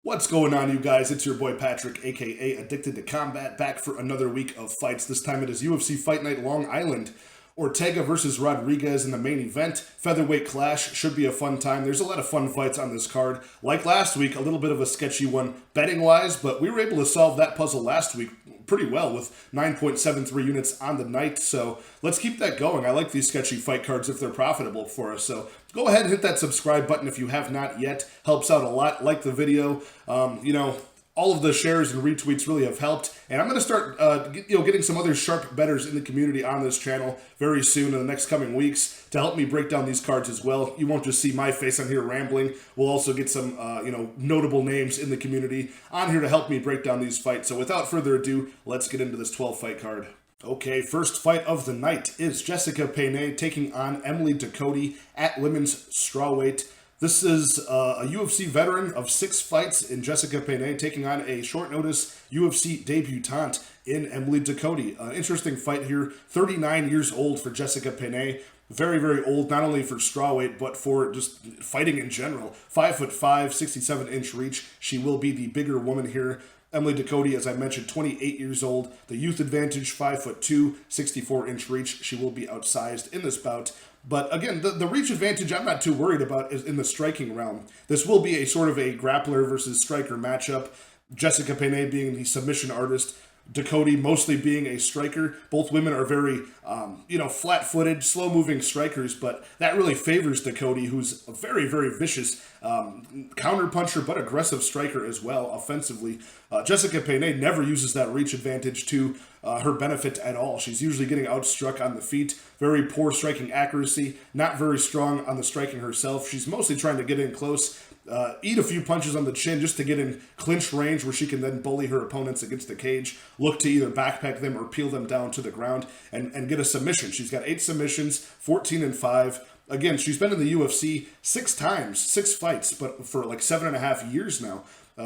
What's going on, you guys? It's your boy Patrick, aka Addicted to Combat, back for another week of fights. This time it is UFC Fight Night Long Island. Ortega versus Rodriguez in the main event. Featherweight clash should be a fun time. There's a lot of fun fights on this card. Like last week, a little bit of a sketchy one betting-wise, but we were able to solve that puzzle last week pretty well with 9.73 units on the night. So let's keep that going. I like these sketchy fight cards if they're profitable for us. So go ahead and hit that subscribe button if you have not yet. Helps out a lot. Like the video. All of the shares and retweets really have helped, and I'm going to start, getting some other sharp bettors in the community on this channel very soon in the next coming weeks to help me break down these cards as well. You won't just see my face on here rambling. We'll also get some, notable names in the community on here to help me break down these fights. So without further ado, let's get into this 12-fight card. Okay, first fight of the night is Jessica Penne taking on Emily Ducote at women's strawweight. This is a UFC veteran of 6 fights in Jessica Penne taking on a short notice UFC debutante in Emily Ducote. Interesting fight here. 39 years old for Jessica Penne. Very, very old, not only for strawweight, but for just fighting in general. 5'5", 67-inch reach. She will be the bigger woman here. Emily Ducote, as I mentioned, 28 years old. The youth advantage, 5'2", 64-inch reach. She will be outsized in this bout. But again, the reach advantage I'm not too worried about is in the striking realm. This will be a sort of a grappler versus striker matchup. Jessica Penne being the submission artist, Ducote mostly being a striker. Both women are very, flat-footed, slow-moving strikers, but that really favors Ducote, who's a very, very vicious counter-puncher, but aggressive striker as well, offensively. Jessica Penne never uses that reach advantage to her benefit at all. She's usually getting outstruck on the feet. Very poor striking accuracy, not very strong on the striking herself. She's mostly trying to get in close, eat a few punches on the chin just to get in clinch range where she can then bully her opponents against the cage, look to either backpack them or peel them down to the ground and get a submission. She's got 8 submissions, 14-5. Again, she's been in the UFC 6 times, 6 fights, but for like 7.5 years now.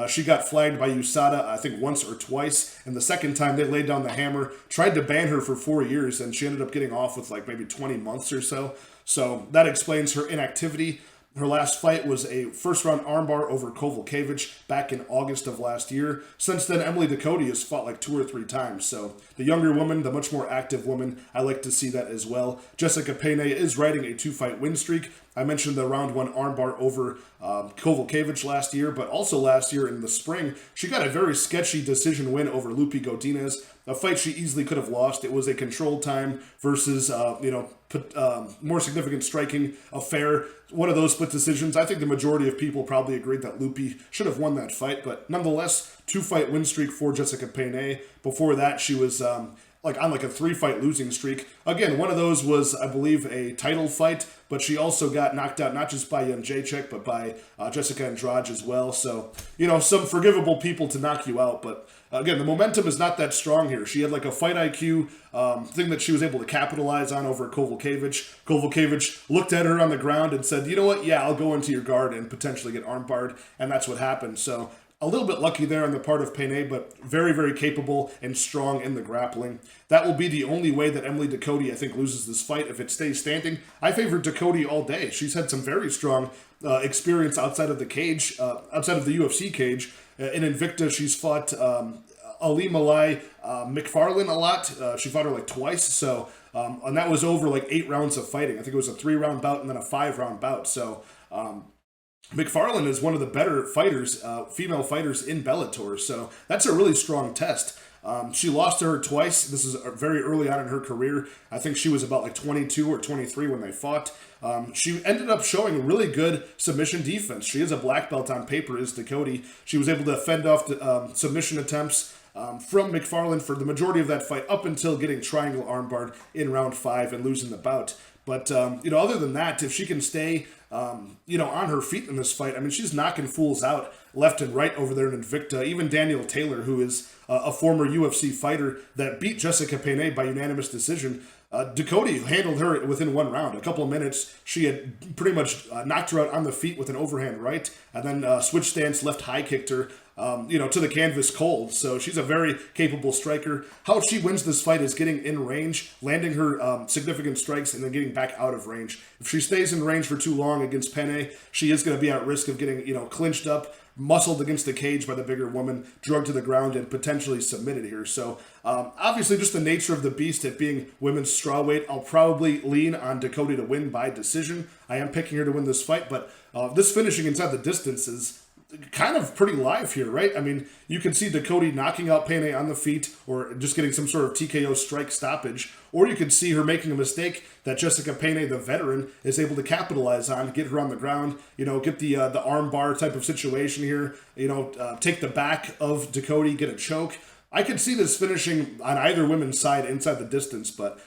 She got flagged by USADA, I think, once or twice, and the second time they laid down the hammer, tried to ban her for 4 years, and she ended up getting off with like maybe 20 months or so. So that explains her inactivity. Her last fight was a first-round armbar over Kovalevich back in August of last year. Since then, Emily Ducote has fought like 2 or 3 times. So the younger woman, the much more active woman, I like to see that as well. Jessica Penne is riding a 2-fight win streak. I mentioned the round 1 armbar over Kovalevich last year, but also last year in the spring, she got a very sketchy decision win over Lupe Godinez, a fight she easily could have lost. It was a controlled time versus, more significant striking affair. One of those split decisions. I think the majority of people probably agreed that Lupe should have won that fight, but nonetheless, 2-fight win streak for Jessica Penne. Before that, she was on a 3-fight losing streak. Again, one of those was, I believe, a title fight, but she also got knocked out not just by Jędrzejczyk, but by Jessica Andrade as well. So, some forgivable people to knock you out, but again, the momentum is not that strong here. She had like a fight IQ thing that she was able to capitalize on over Kovalevich. Kovalevich looked at her on the ground and said, you know what, yeah, I'll go into your guard and potentially get armbarred, and that's what happened. So a little bit lucky there on the part of Penne, but very, very capable and strong in the grappling. That will be the only way that Emily Ducote, I think, loses this fight if it stays standing. I favor Ducote all day. She's had some very strong experience outside of the cage, outside of the UFC cage. In Invicta, she's fought Ali Malai McFarlane a lot. She fought her like twice, so and that was over like 8 rounds of fighting. I think it was a 3-round bout and then a 5-round bout. So McFarlane is one of the better fighters, female fighters in Bellator, so that's a really strong test. She lost to her twice. This is very early on in her career. I think she was about like 22 or 23 when they fought. She ended up showing really good submission defense. She is a black belt on paper, is Ducote. She was able to fend off the submission attempts from McFarlane for the majority of that fight up until getting triangle armbarred in round 5 and losing the bout. But, other than that, if she can stay, on her feet in this fight, I mean, she's knocking fools out left and right over there in Invicta. Even Daniel Taylor, who is a former UFC fighter that beat Jessica Penne by unanimous decision, Ducote handled her within 1 round. A couple of minutes, she had pretty much knocked her out on the feet with an overhand right, and then switch stance, left high kicked her, to the canvas cold. So she's a very capable striker. How she wins this fight is getting in range, landing her significant strikes, and then getting back out of range. If she stays in range for too long against Penne, she is going to be at risk of getting, clinched up, muscled against the cage by the bigger woman, drugged to the ground, and potentially submitted here. So obviously just the nature of the beast, it being women's strawweight, I'll probably lean on Ducote to win by decision. I am picking her to win this fight, but this finishing inside the distance is kind of pretty live here, right? I mean, you can see Ducote knocking out Penne on the feet or just getting some sort of TKO strike stoppage, or you could see her making a mistake that Jessica Penne, the veteran, is able to capitalize on, get her on the ground, get the arm bar type of situation here, take the back of Ducote, get a choke. I could see this finishing on either women's side inside the distance, but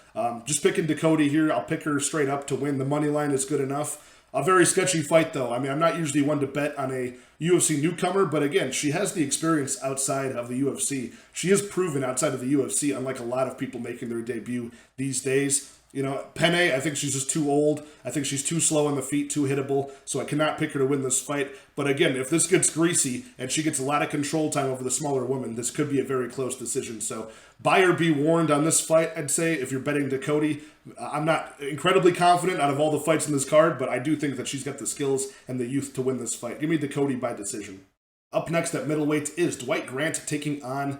just picking Ducote here. I'll pick her straight up to win. The money line is good enough. A very sketchy fight, though. I mean, I'm not usually one to bet on a UFC newcomer, but again, she has the experience outside of the UFC. She is proven outside of the UFC, unlike a lot of people making their debut these days. Penne, I think she's just too old. I think she's too slow on the feet, too hittable, so I cannot pick her to win this fight. But again, if this gets greasy and she gets a lot of control time over the smaller woman, this could be a very close decision. So buyer be warned on this fight, I'd say, if you're betting Ducote. I'm not incredibly confident out of all the fights in this card, but I do think that she's got the skills and the youth to win this fight. Give me Ducote by decision. Up next at middleweight is Dwight Grant taking on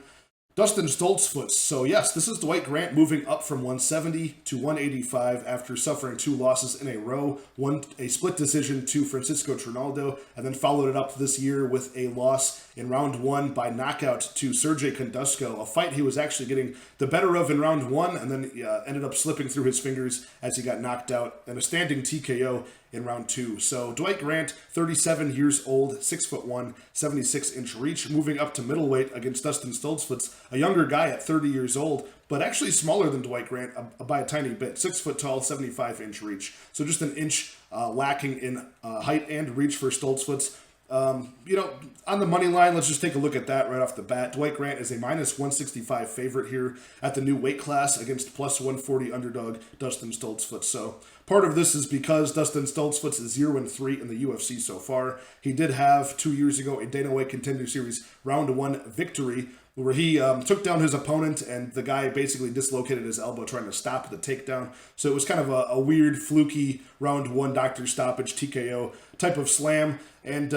Dustin Stoltzfus. So yes, this is Dwight Grant moving up from 170 to 185 after suffering 2 losses in a row. A split decision to Francisco Trinaldo, and then followed it up this year with a loss in round 1 by knockout to Sergey Kondusko, a fight he was actually getting the better of in round 1, and then ended up slipping through his fingers as he got knocked out in a standing TKO in round 2. So Dwight Grant, 37 years old, 6'1", 76-inch reach, moving up to middleweight against Dustin Stoltzfus, a younger guy at 30 years old, but actually smaller than Dwight Grant by a tiny bit. 6 foot tall, 75-inch reach. So just an inch lacking in height and reach for Stoltzfus. On the money line, let's just take a look at that right off the bat. Dwight Grant is a minus 165 favorite here at the new weight class against plus 140 underdog Dustin Stoltzfus. So part of this is because Dustin Stoltzfus is 0-3 in the UFC so far. He did have 2 years ago a Dana White Contender Series round 1 victory where he took down his opponent and the guy basically dislocated his elbow trying to stop the takedown. So it was kind of a weird, fluky round 1 doctor stoppage TKO type of slam. And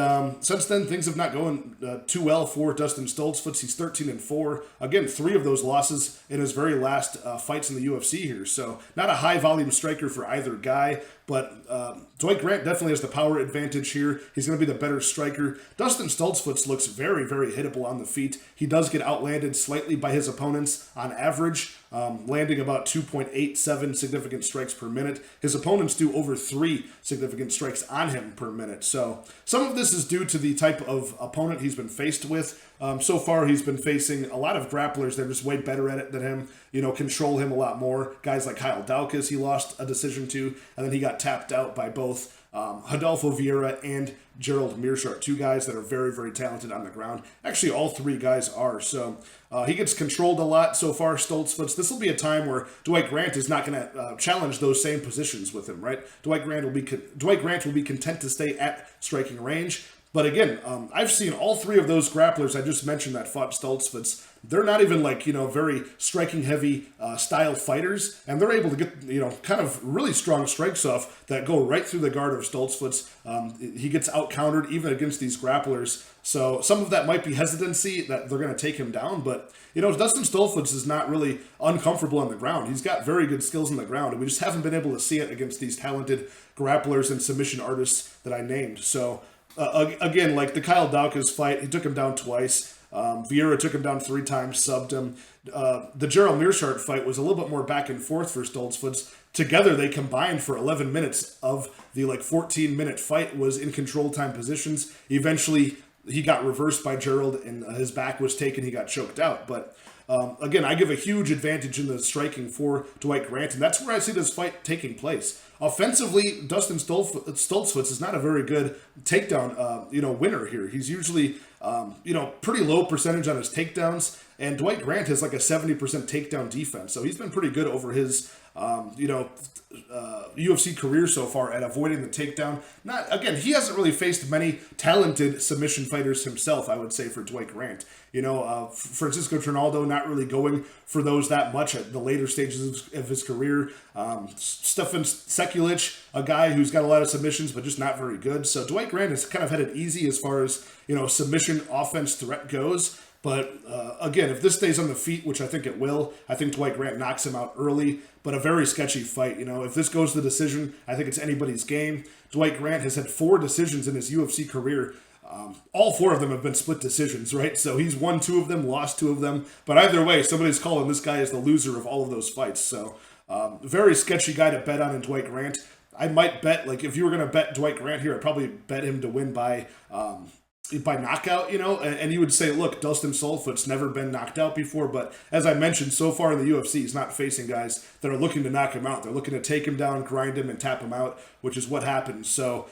since then, things have not gone too well for Dustin Stoltzfus. He's 13-4. Again, 3 of those losses in his very last fights in the UFC here. So not a high-volume striker for either guy. But Dwight Grant definitely has the power advantage here. He's going to be the better striker. Dustin Stoltzfus looks very, very hittable on the feet. He does get outlanded slightly by his opponents on average, landing about 2.87 significant strikes per minute. His opponents do over 3 significant strikes on him per minute. So some of this is due to the type of opponent he's been faced with. So far, he's been facing a lot of grapplers that are just way better at it than him, control him a lot more. Guys like Kyle Daukaus, he lost a decision to, and then he got tapped out by both Rodolfo Vieira and Gerald Meerschaert, 2 guys that are very, very talented on the ground. Actually, all 3 guys are. So he gets controlled a lot so far, Stoltzfus. This will be a time where Dwight Grant is not going to challenge those same positions with him, right? Dwight Grant will be content to stay at striking range. But again, I've seen all 3 of those grapplers I just mentioned that fought Stoltzfus. They're not even very striking heavy style fighters, and they're able to get kind of really strong strikes off that go right through the guard of Stoltzfus. He gets out countered even against these grapplers. So some of that might be hesitancy that they're going to take him down, but Dustin Stoltzfus is not really uncomfortable on the ground. He's got very good skills on the ground, and we just haven't been able to see it against these talented grapplers and submission artists that I named. So again, like the Kyle Daukaus fight, he took him down twice. Vieira took him down 3 times, subbed him. The Gerald Meerschaert fight was a little bit more back and forth for Stoltzfus. Together, they combined for 11 minutes of the 14-minute fight was in control time positions. Eventually, he got reversed by Gerald, and his back was taken. He got choked out. But again, I give a huge advantage in the striking for Dwight Grant, and that's where I see this fight taking place. Offensively, Dustin Stoltzfus is not a very good takedown, winner here. He's usually, pretty low percentage on his takedowns, and Dwight Grant has like a 70% takedown defense, so he's been pretty good over his UFC career so far at avoiding the takedown. He hasn't really faced many talented submission fighters himself, I would say, for Dwight Grant. Francisco Trinaldo not really going for those that much at the later stages of his career. Stefan Sekulic, a guy who's got a lot of submissions, but just not very good. So Dwight Grant has kind of had it easy as far as, submission offense threat goes. But again, if this stays on the feet, which I think it will, I think Dwight Grant knocks him out early. But a very sketchy fight. If this goes to the decision, I think it's anybody's game. Dwight Grant has had 4 decisions in his UFC career. All 4 of them have been split decisions, right? So he's won 2 of them, lost 2 of them. But either way, somebody's calling this guy as the loser of all of those fights. So very sketchy guy to bet on in Dwight Grant. I might bet, if you were going to bet Dwight Grant here, I'd probably bet him to win by knockout, and you would say, look, Dustin Stoltzfus never been knocked out before, but as I mentioned, so far in the UFC, he's not facing guys that are looking to knock him out. They're looking to take him down, grind him, and tap him out, which is what happens. So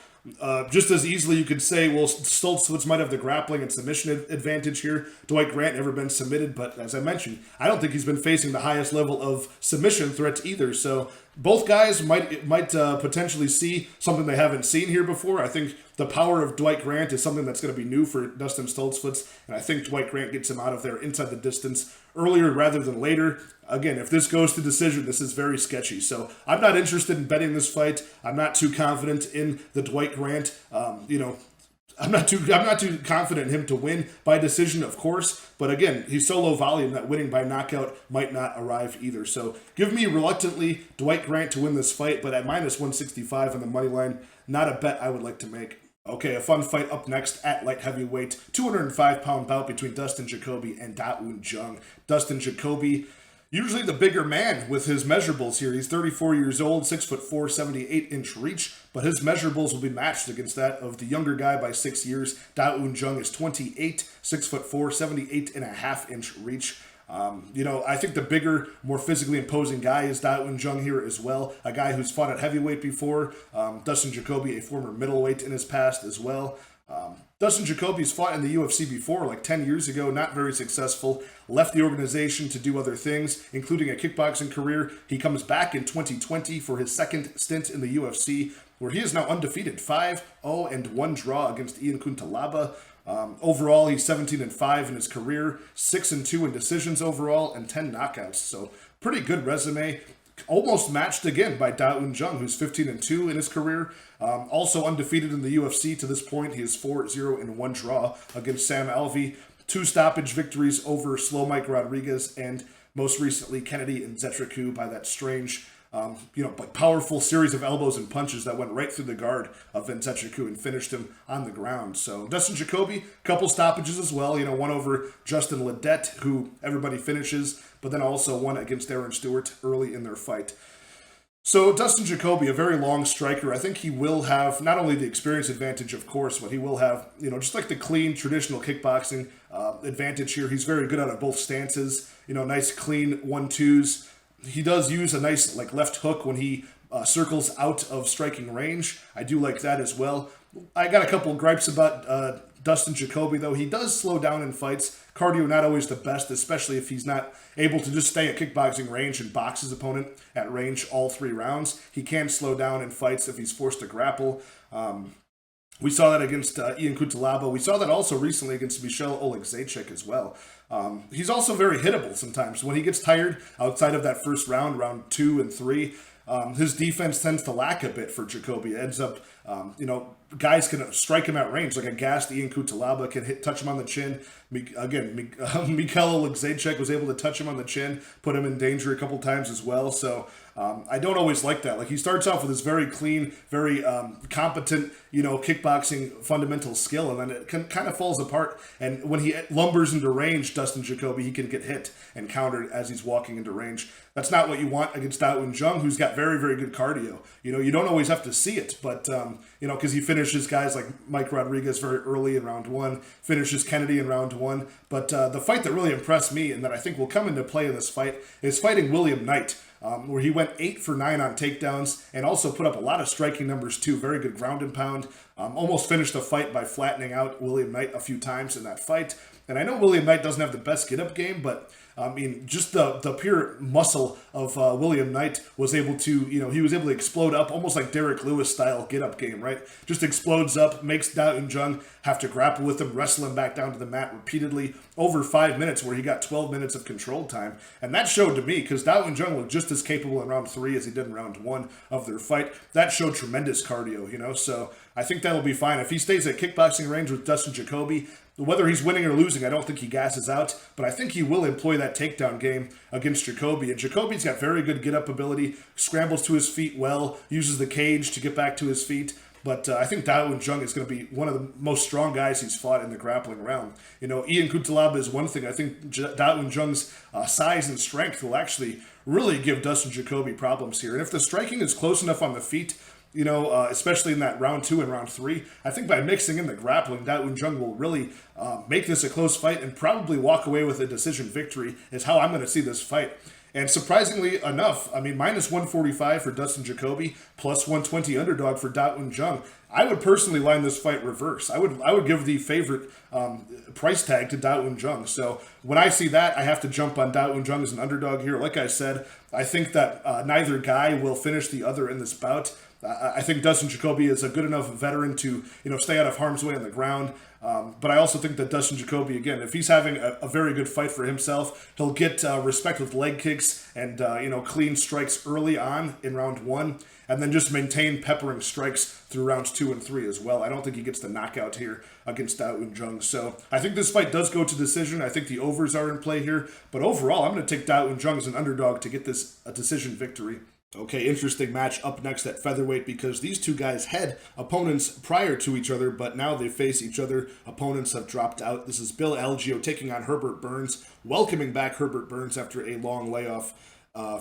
just as easily you could say, well, Stoltzfus might have the grappling and submission advantage here. Dwight Grant never been submitted, but as I mentioned, I don't think he's been facing the highest level of submission threats either. So both guys might potentially see something they haven't seen here before. I think the power of Dwight Grant is something that's going to be new for Dustin Stoltzfus, and I think Dwight Grant gets him out of there inside the distance earlier rather than later. Again, if this goes to decision, this is very sketchy. So I'm not interested in betting this fight. I'm not too confident in the Dwight Grant. I'm not too confident in him to win by decision, of course. But again, he's so low volume that winning by knockout might not arrive either. So give me reluctantly Dwight Grant to win this fight, but at minus 165 on the money line, not a bet I would like to make. Okay, a fun fight up next at light heavyweight. 205-pound bout between Dustin Jacoby and Dawoon Jung. Dustin Jacoby, usually the bigger man with his measurables here. He's 34 years old, 6'4", 78-inch reach, but his measurables will be matched against that of the younger guy by 6 years. Dawoon Jung is 28, 6'4", 78.5-inch reach. I think the bigger, more physically imposing guy is Dawoon Jung here as well. A guy who's fought at heavyweight before. Dustin Jacoby, a former middleweight in his past as well. Dustin Jacoby's fought in the UFC before, like 10 years ago, not very successful. Left the organization to do other things, including a kickboxing career. He comes back in 2020 for his second stint in the UFC, where he is now undefeated, 5-0-1 draw against Ian Kuntalaba. Overall, he's 17-5 in his career, 6-2 in decisions overall, and 10 knockouts. So pretty good resume. Almost matched again by Dawoon Jung, who's 15-2 in his career. Also undefeated in the UFC to this point. He is 4-0-1 draw against Sam Alvey. 2 stoppage victories over Slow Mike Rodriguez, and most recently Kennedy Nzechukwu by that strange powerful series of elbows and punches that went right through the guard of Nzechukwu and finished him on the ground. So Dustin Jacoby, couple stoppages as well. One over Justin Ledette, who everybody finishes, but then also one against Aaron Stewart early in their fight. So Dustin Jacoby, a very long striker. I think he will have not only the experience advantage, of course, but he will have, just like the clean, traditional kickboxing advantage here. He's very good out of both stances. Nice, clean 1-2s. He does use a nice left hook when he circles out of striking range. I do like that as well. I got a couple gripes about Dustin Jacoby, though. He does slow down in fights. Cardio not always the best, especially if he's not able to just stay at kickboxing range and box his opponent at range all 3 rounds. He can slow down in fights if he's forced to grapple. We saw that against Ian Kuntalaba. We saw that also recently against Michel Oleksiejczuk as well. He's also very hittable sometimes. When he gets tired outside of that first round, round 2 and 3, his defense tends to lack a bit for Jacoby. It ends up, guys can strike him at range, like a gassed Ian Kuntalaba can touch him on the chin. Again, Michel Oleksiejczuk was able to touch him on the chin, put him in danger a couple times as well. So I don't always like that. He starts off with this very clean, very competent, kickboxing fundamental skill, and then it kind of falls apart. And when he lumbers into range, Dustin Jacoby, he can get hit and countered as he's walking into range. That's not what you want against Dawoon Jung, who's got very, very good cardio. You don't always have to see it, but, because he finishes guys like Mike Rodriguez very early in round 1, finishes Kennedy in round 1. But the fight that really impressed me and that I think will come into play in this fight is fighting William Knight, where he went 8 for 9 on takedowns and also put up a lot of striking numbers too. Very good ground and pound. Almost finished the fight by flattening out William Knight a few times in that fight. And I know William Knight doesn't have the best get-up game, but I mean, just the pure muscle of William Knight was able to, he was able to explode up almost like Derek Lewis style get-up game, right? Just explodes up, makes Da Jung have to grapple with him, wrestle him back down to the mat repeatedly over 5 minutes, where he got 12 minutes of control time. And that showed to me, because Da Jung looked just as capable in round 3 as he did in round 1 of their fight. That showed tremendous cardio, so I think that'll be fine. If he stays at kickboxing range with Dustin Jacoby, whether he's winning or losing, I don't think he gasses out, but I think he will employ that takedown game against Jacoby. And Jacoby's got very good get-up ability, scrambles to his feet well, uses the cage to get back to his feet. But I think Da Jung is going to be one of the most strong guys he's fought in the grappling round. Ian Cutelaba is one thing. I think Da Jung's size and strength will actually really give Dustin Jacoby problems here. And if the striking is close enough on the feet, especially in that round 2 and round 3, I think by mixing in the grappling, Da Jung will really make this a close fight and probably walk away with a decision victory, is how I'm going to see this fight. And surprisingly enough, I mean, minus 145 for Dustin Jacoby, plus 120 underdog for Da Jung. I would personally line this fight reverse. I would give the favorite price tag to Da Jung. So when I see that, I have to jump on Da Jung as an underdog here. Like I said, I think that neither guy will finish the other in this bout. I think Dustin Jacoby is a good enough veteran to, stay out of harm's way on the ground. But I also think that Dustin Jacoby, again, if he's having a very good fight for himself, he'll get respect with leg kicks and, clean strikes early on in round 1, and then just maintain peppering strikes through rounds 2 and 3 as well. I don't think he gets the knockout here against Da Jung. So I think this fight does go to decision. I think the overs are in play here. But overall, I'm going to take Da Jung as an underdog to get this a decision victory. Okay, interesting match up next at featherweight, because these two guys had opponents prior to each other, but now they face each other. Opponents have dropped out. This is Bill Algeo taking on Herbert Burns, welcoming back Herbert Burns after a long layoff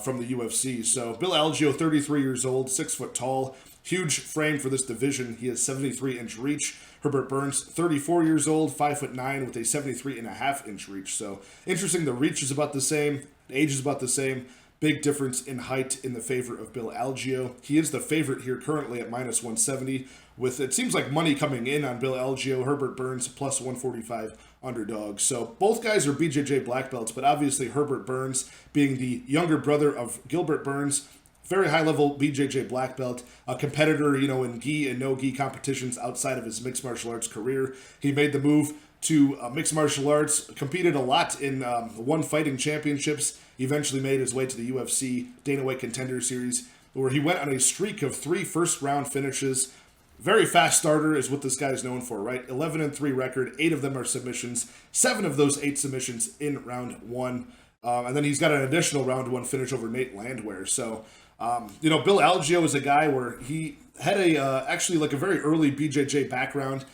from the UFC. So Bill Algeo, 33 years old, 6 foot tall, huge frame for this division. He has 73-inch reach. Herbert Burns, 34 years old, 5'9", with a 73.5-inch reach. So interesting, the reach is about the same, the age is about the same. Big difference in height in the favor of Bill Algeo. He is the favorite here currently at minus 170, with, it seems like, money coming in on Bill Algeo. Herbert Burns plus 145 underdog. So both guys are BJJ black belts, but obviously Herbert Burns being the younger brother of Gilbert Burns, very high-level BJJ black belt, a competitor, in gi and no-gi competitions outside of his mixed martial arts career. He made the move to mixed martial arts, competed a lot in one fighting championships, eventually made his way to the UFC Dana White Contender Series, where he went on a streak of 3 first-round finishes. Very fast starter is what this guy is known for, right? 11-3 record, 8 of them are submissions, 7 of those 8 submissions in round 1. And then he's got an additional round 1 finish over Nate Landwehr. So, Bill Algeo is a guy where he had actually a very early BJJ background.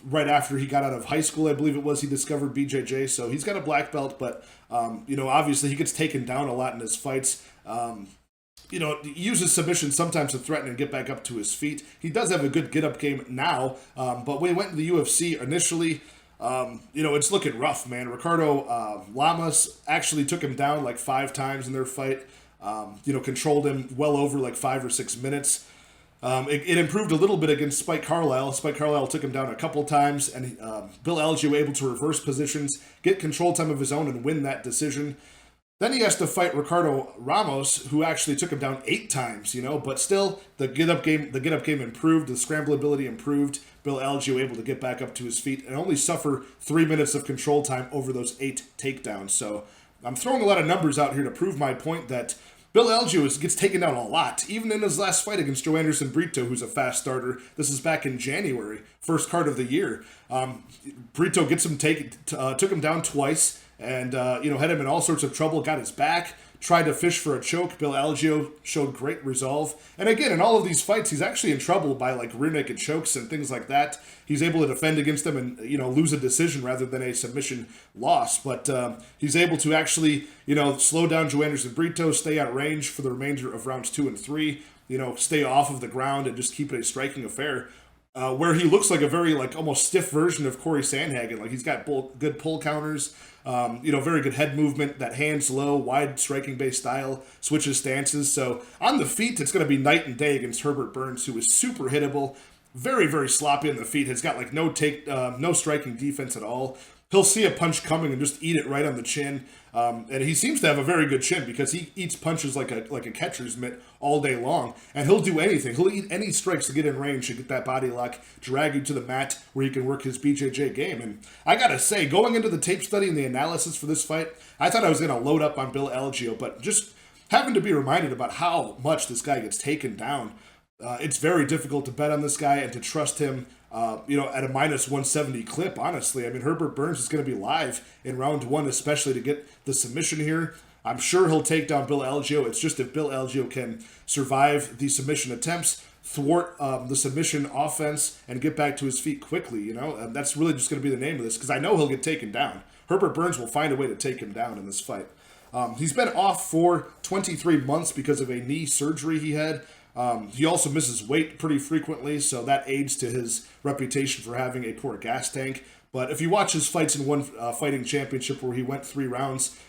Right after he got out of high school, I believe it was, he discovered BJJ. So he's got a black belt, but, obviously he gets taken down a lot in his fights. He uses submission sometimes to threaten and get back up to his feet. He does have a good get-up game now, but when he went to the UFC initially, it's looking rough, man. Ricardo Lamas actually took him down 5 times in their fight, controlled him well over 5 or 6 minutes. It improved a little bit against Spike Carlisle. Spike Carlisle took him down a couple times, and Bill Algeo able to reverse positions, get control time of his own, and win that decision. Then he has to fight Ricardo Ramos, who actually took him down 8 times, but still the get-up game improved, the scramble ability improved. Bill Algeo able to get back up to his feet and only suffer 3 minutes of control time over those 8 takedowns. So I'm throwing a lot of numbers out here to prove my point that Bill Algeo gets taken down a lot, even in his last fight against Joe Anderson Brito, who's a fast starter. This is back in January, first card of the year. Brito gets him took him down twice, and had him in all sorts of trouble. Got his back, tried to fish for a choke. Bill Algeo showed great resolve, and again, in all of these fights, he's actually in trouble by rear naked chokes and things like that. He's able to defend against them and lose a decision rather than a submission loss. But he's able to actually slow down Joe Anderson Brito, stay out of range for the remainder of rounds 2 and 3. Stay off of the ground and just keep it a striking affair. Where he looks like a very almost stiff version of Corey Sandhagen. He's got good pull counters, very good head movement, that hands low, wide striking base style, switches stances. So on the feet, it's going to be night and day against Herbert Burns, who is super hittable, very, very sloppy on the feet. Has got like no striking defense at all. He'll see a punch coming and just eat it right on the chin. And he seems to have a very good chin because he eats punches like a catcher's mitt all day long. And he'll do anything. He'll eat any strikes to get in range to get that body lock, drag you to the mat where he can work his BJJ game. And I gotta say, going into the tape study and the analysis for this fight, I thought I was gonna load up on Bill Algeo, but just having to be reminded about how much this guy gets taken down, it's very difficult to bet on this guy and to trust him. At a minus 170 clip, honestly. I mean, Herbert Burns is going to be live in round 1, especially to get the submission here. I'm sure he'll take down Bill Algeo. It's just if Bill Algeo can survive the submission attempts, thwart the submission offense, and get back to his feet quickly, and that's really just going to be the name of this, because I know he'll get taken down. Herbert Burns will find a way to take him down in this fight. He's been off for 23 months because of a knee surgery he had. He also misses weight pretty frequently, so that aids to his reputation for having a poor gas tank. But if you watch his fights in one fighting championship where he went 3 rounds,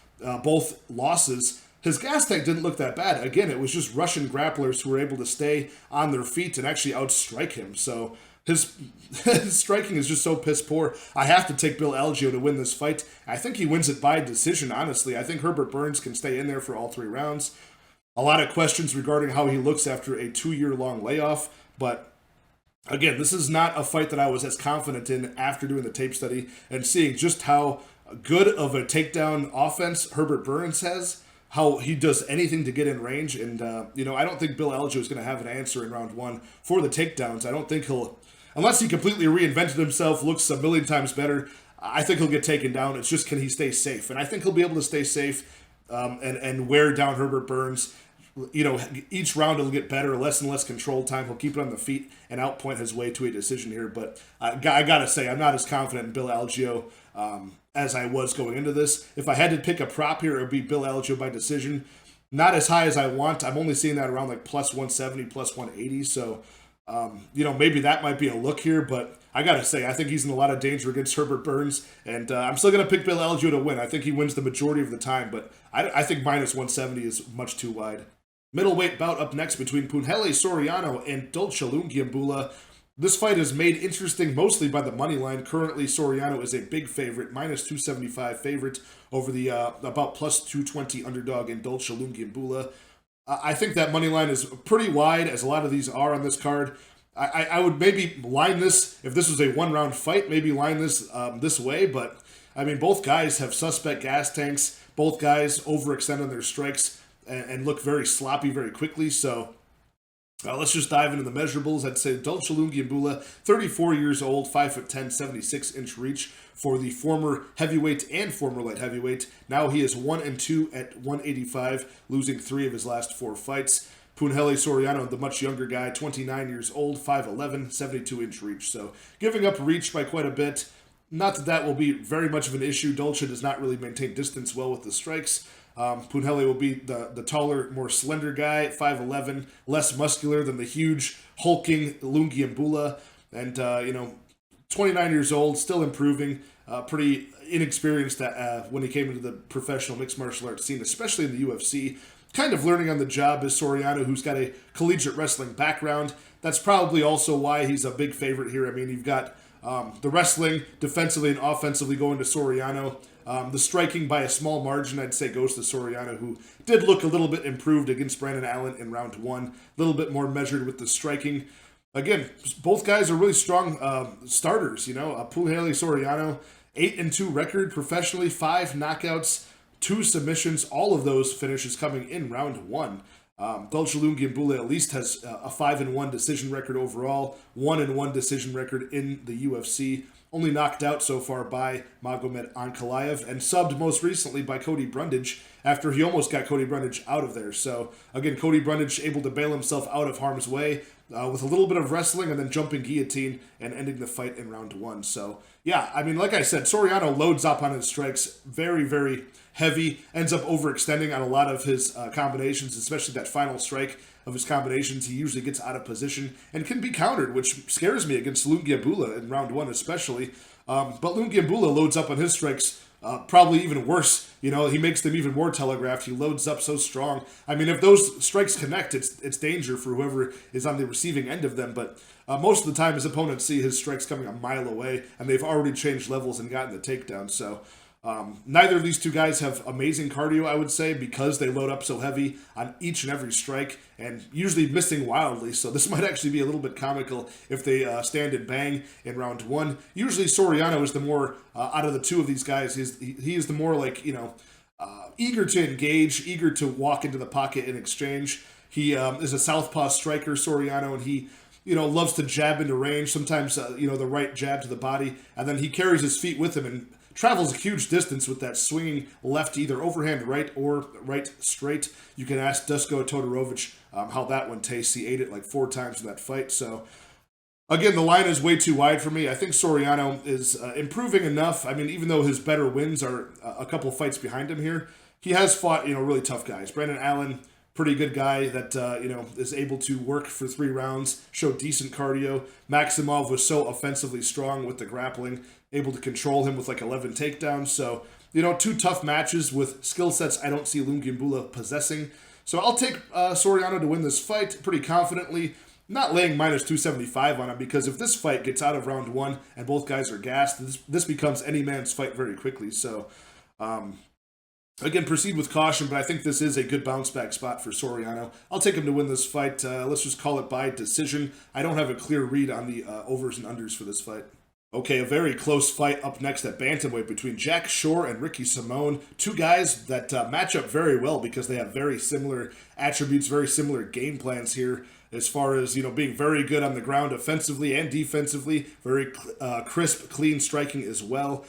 both losses, his gas tank didn't look that bad. Again, it was just Russian grapplers who were able to stay on their feet and actually outstrike him. So his striking is just so piss poor. I have to take Bill Algeo to win this fight. I think he wins it by decision, honestly. I think Herbert Burns can stay in there for all 3 rounds. A lot of questions regarding how he looks after a 2-year-long layoff, but again, this is not a fight that I was as confident in after doing the tape study and seeing just how good of a takedown offense Herbert Burns has, how he does anything to get in range, and I don't think Bill Algeo is going to have an answer in round 1 for the takedowns. I don't think he'll, unless he completely reinvented himself, looks a million times better, I think he'll get taken down. It's just, can he stay safe? And I think he'll be able to stay safe and wear down Herbert Burns. Each round it'll get better, less and less control time. He'll keep it on the feet and outpoint his way to a decision here. But I gotta say, I'm not as confident in Bill Algeo as I was going into this. If I had to pick a prop here, it would be Bill Algeo by decision. Not as high as I want. I'm only seeing that around like plus 170, plus 180. So, maybe that might be a look here. But I gotta say, I think he's in a lot of danger against Herbert Burns. And I'm still gonna pick Bill Algeo to win. I think he wins the majority of the time. But I think minus 170 is much too wide. Middleweight bout up next between Punahele Soriano and Dolce Lungiambula. This fight is made interesting mostly by the money line. Currently, Soriano is a big favorite, minus 275 favorite over the about plus 220 underdog in Dolce Lungiambula. I think that money line is pretty wide, as a lot of these are on this card. I would maybe line this, if this was a 1-round fight, maybe line this this way, but I mean, both guys have suspect gas tanks. Both guys overextend on their strikes and look very sloppy very quickly. So let's just dive into the measurables. I'd say Dolce Lungiambula, 34 years old, 5'10", 76-inch reach for the former heavyweight and former light heavyweight. Now he is 1-2 at 185, losing 3 of his last 4 fights. Punahele Soriano, the much younger guy, 29 years old, 5'11", 72-inch reach. So giving up reach by quite a bit. Not that that will be very much of an issue. Dolce does not really maintain distance well with the strikes. Punahele will be the taller, more slender guy, 5'11", less muscular than the huge, hulking Lungiambula. And, 29 years old, still improving, pretty inexperienced when he came into the professional mixed martial arts scene, especially in the UFC. Kind of learning on the job is Soriano, who's got a collegiate wrestling background. That's probably also why he's a big favorite here. I mean, you've got the wrestling, defensively and offensively, going to Soriano. The striking by a small margin, I'd say, goes to Soriano, who did look a little bit improved against Brandon Allen in round 1. A little bit more measured with the striking. Again, both guys are really strong starters. Punahele Soriano, 8-2 record professionally, 5 knockouts, 2 submissions. All of those finishes coming in round 1. Dolce Lungiambula at least has a 5-1 decision record overall, 1-1 decision record in the UFC. Only knocked out so far by Magomed Ankalaev and subbed most recently by Cody Brundage after he almost got Cody Brundage out of there. So again, Cody Brundage able to bail himself out of harm's way with a little bit of wrestling and then jumping guillotine and ending the fight in round 1. So yeah, I mean, like I said, Soriano loads up on his strikes, very, very heavy, ends up overextending on a lot of his combinations, especially that final strike of his combinations. He usually gets out of position and can be countered, which scares me against Lungiambula in round 1 especially. But Lungiambula loads up on his strikes probably even worse. He makes them even more telegraphed. He loads up so strong. I mean, if those strikes connect, it's danger for whoever is on the receiving end of them. But most of the time, his opponents see his strikes coming a mile away, and they've already changed levels and gotten the takedown. So neither of these two guys have amazing cardio, I would say, because they load up so heavy on each and every strike and usually missing wildly. So this might actually be a little bit comical if they stand and bang in round one. Usually Soriano is the more, out of the two of these guys, he is the more like, eager to engage, eager to walk into the pocket in exchange. He is a southpaw striker, Soriano, and he loves to jab into range, sometimes, the right jab to the body, and then he carries his feet with him and travels a huge distance with that swinging left, either overhand right or right straight. You can ask Dusko Todorovic how that one tastes. He ate it like 4 times in that fight. So, again, the line is way too wide for me. I think Soriano is improving enough. I mean, even though his better wins are a couple fights behind him here, he has fought, really tough guys. Brandon Allen, pretty good guy that, is able to work for 3 rounds, show decent cardio. Maximov was so offensively strong with the grappling, able to control him with like 11 takedowns. So, 2 tough matches with skill sets I don't see Lungiambula possessing. So I'll take Soriano to win this fight pretty confidently. Not laying minus 275 on him, because if this fight gets out of round 1 and both guys are gassed, this becomes any man's fight very quickly. So, again, proceed with caution, but I think this is a good bounce-back spot for Soriano. I'll take him to win this fight. Let's just call it by decision. I don't have a clear read on the overs and unders for this fight. Okay, a very close fight up next at bantamweight between Jack Shore and Ricky Simone. 2 guys that match up very well because they have very similar attributes, very similar game plans here, as far as, being very good on the ground offensively and defensively, very crisp, clean striking as well.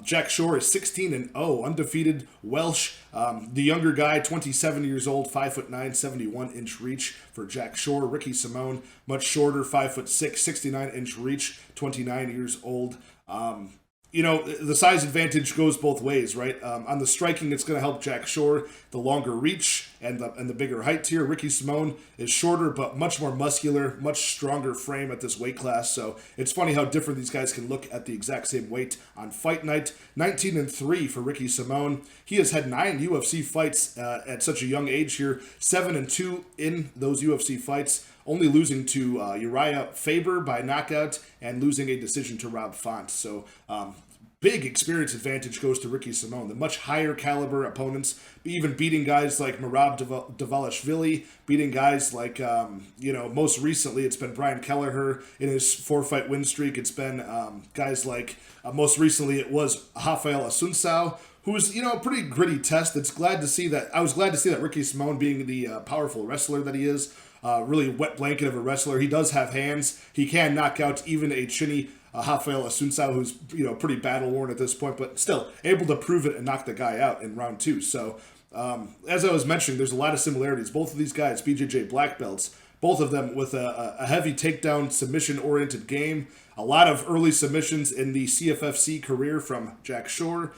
Jack Shore is 16-0, undefeated Welsh. The younger guy, 27 years old, 5'9", 71-inch reach for Jack Shore. Ricky Simone, much shorter, 5'6", 69-inch reach, 29 years old. The size advantage goes both ways, right? On the striking, it's going to help Jack Shore, the longer reach and the bigger height tier. Ricky Simone is shorter, but much more muscular, much stronger frame at this weight class. So it's funny how different these guys can look at the exact same weight on fight night. 19-3 for Ricky Simone. He has had 9 UFC fights at such a young age here, 7-2 in those UFC fights, only losing to Uriah Faber by knockout and losing a decision to Rob Font. So big experience advantage goes to Ricky Simone. The much higher caliber opponents, even beating guys like Merab Dvalishvili, beating guys like, most recently it's been Brian Kelleher in his 4-fight win streak. It's been guys like, most recently it was Rafael Assunção, who was, a pretty gritty test. I was glad to see that Ricky Simone, being the powerful wrestler that he is, really wet blanket of a wrestler. He does have hands. He can knock out even a chinny Rafael Assunção, who's pretty battle worn at this point, but still able to prove it and knock the guy out in round 2. So as I was mentioning, there's a lot of similarities. Both of ththese guys, BJJ black belts, both of them with a heavy takedown submission-oriented game. A lot of early submissions in the CFFC career from Jack Shore.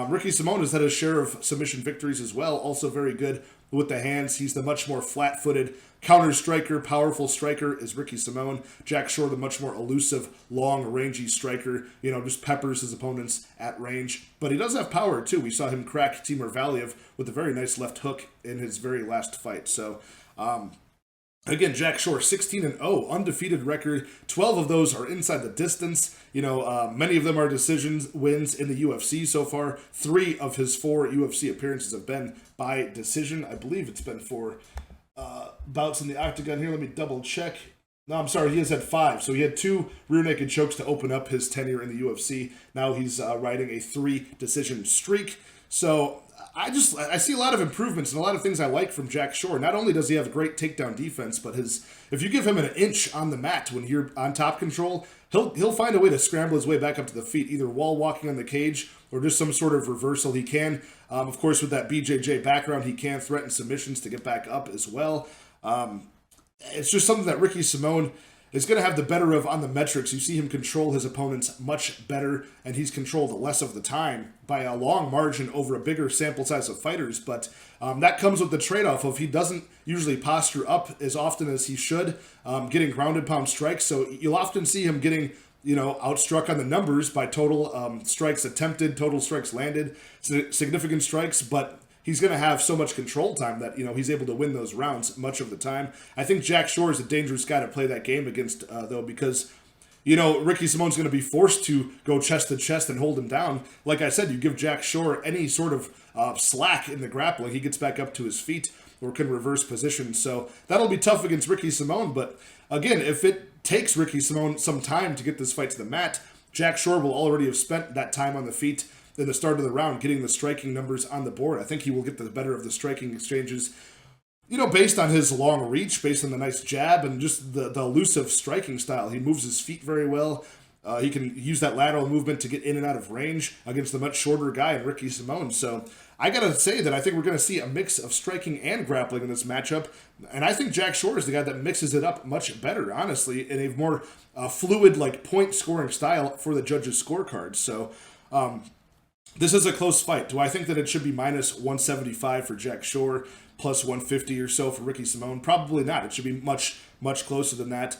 Ricky Simone has had a share of submission victories as well, also very good with the hands. He's the much more flat-footed counter striker, powerful striker is Ricky Simone. Jack Shore, the much more elusive, long, rangy striker, just peppers his opponents at range. But he does have power, too. We saw him crack Timur Valiev with a very nice left hook in his very last fight. So, again, Jack Shore, 16-0, undefeated record. 12 of those are inside the distance. Many of them are decision wins in the UFC so far. 3 of his 4 UFC appearances have been by decision. I believe it's been 4 bouts in the octagon here. Let me double check. No, I'm sorry, he has had 5. So he had 2 rear naked chokes to open up his tenure in the UFC. Now he's riding a 3 decision streak. So I see a lot of improvements and a lot of things I like from Jack Shore. Not only does he have great takedown defense, but if you give him an inch on the mat when you're on top control, he'll find a way to scramble his way back up to the feet, either wall walking on the cage or just some sort of reversal. He can, of course, with that BJJ background, he can threaten submissions to get back up as well. It's just something that Ricky Simone is going to have the better of on the metrics. You see him control his opponents much better, and he's controlled less of the time by a long margin over a bigger sample size of fighters. But that comes with the trade-off of he doesn't usually posture up as often as he should, getting grounded pound strikes. So you'll often see him getting outstruck on the numbers by total strikes attempted, total strikes landed, significant strikes, but he's going to have so much control time that, he's able to win those rounds much of the time. I think Jack Shore is a dangerous guy to play that game against, though, because, Ricky Simone's going to be forced to go chest to chest and hold him down. Like I said, you give Jack Shore any sort of slack in the grappling, he gets back up to his feet or can reverse position. So that'll be tough against Ricky Simone. But again, if it takes Ricky Simone some time to get this fight to the mat, Jack Shore will already have spent that time on the feet in the start of the round, getting the striking numbers on the board. I think he will get the better of the striking exchanges, based on his long reach, based on the nice jab, and just the elusive striking style. He moves his feet very well. He can use that lateral movement to get in and out of range against the much shorter guy in Ricky Simone. So I got to say that I think we're going to see a mix of striking and grappling in this matchup. And I think Jack Shore is the guy that mixes it up much better, honestly, in a more fluid, point scoring style for the judges' scorecards. So this is a close fight. Do I think that it should be minus 175 for Jack Shore, plus 150 or so for Ricky Simone? Probably not. It should be much, much closer than that.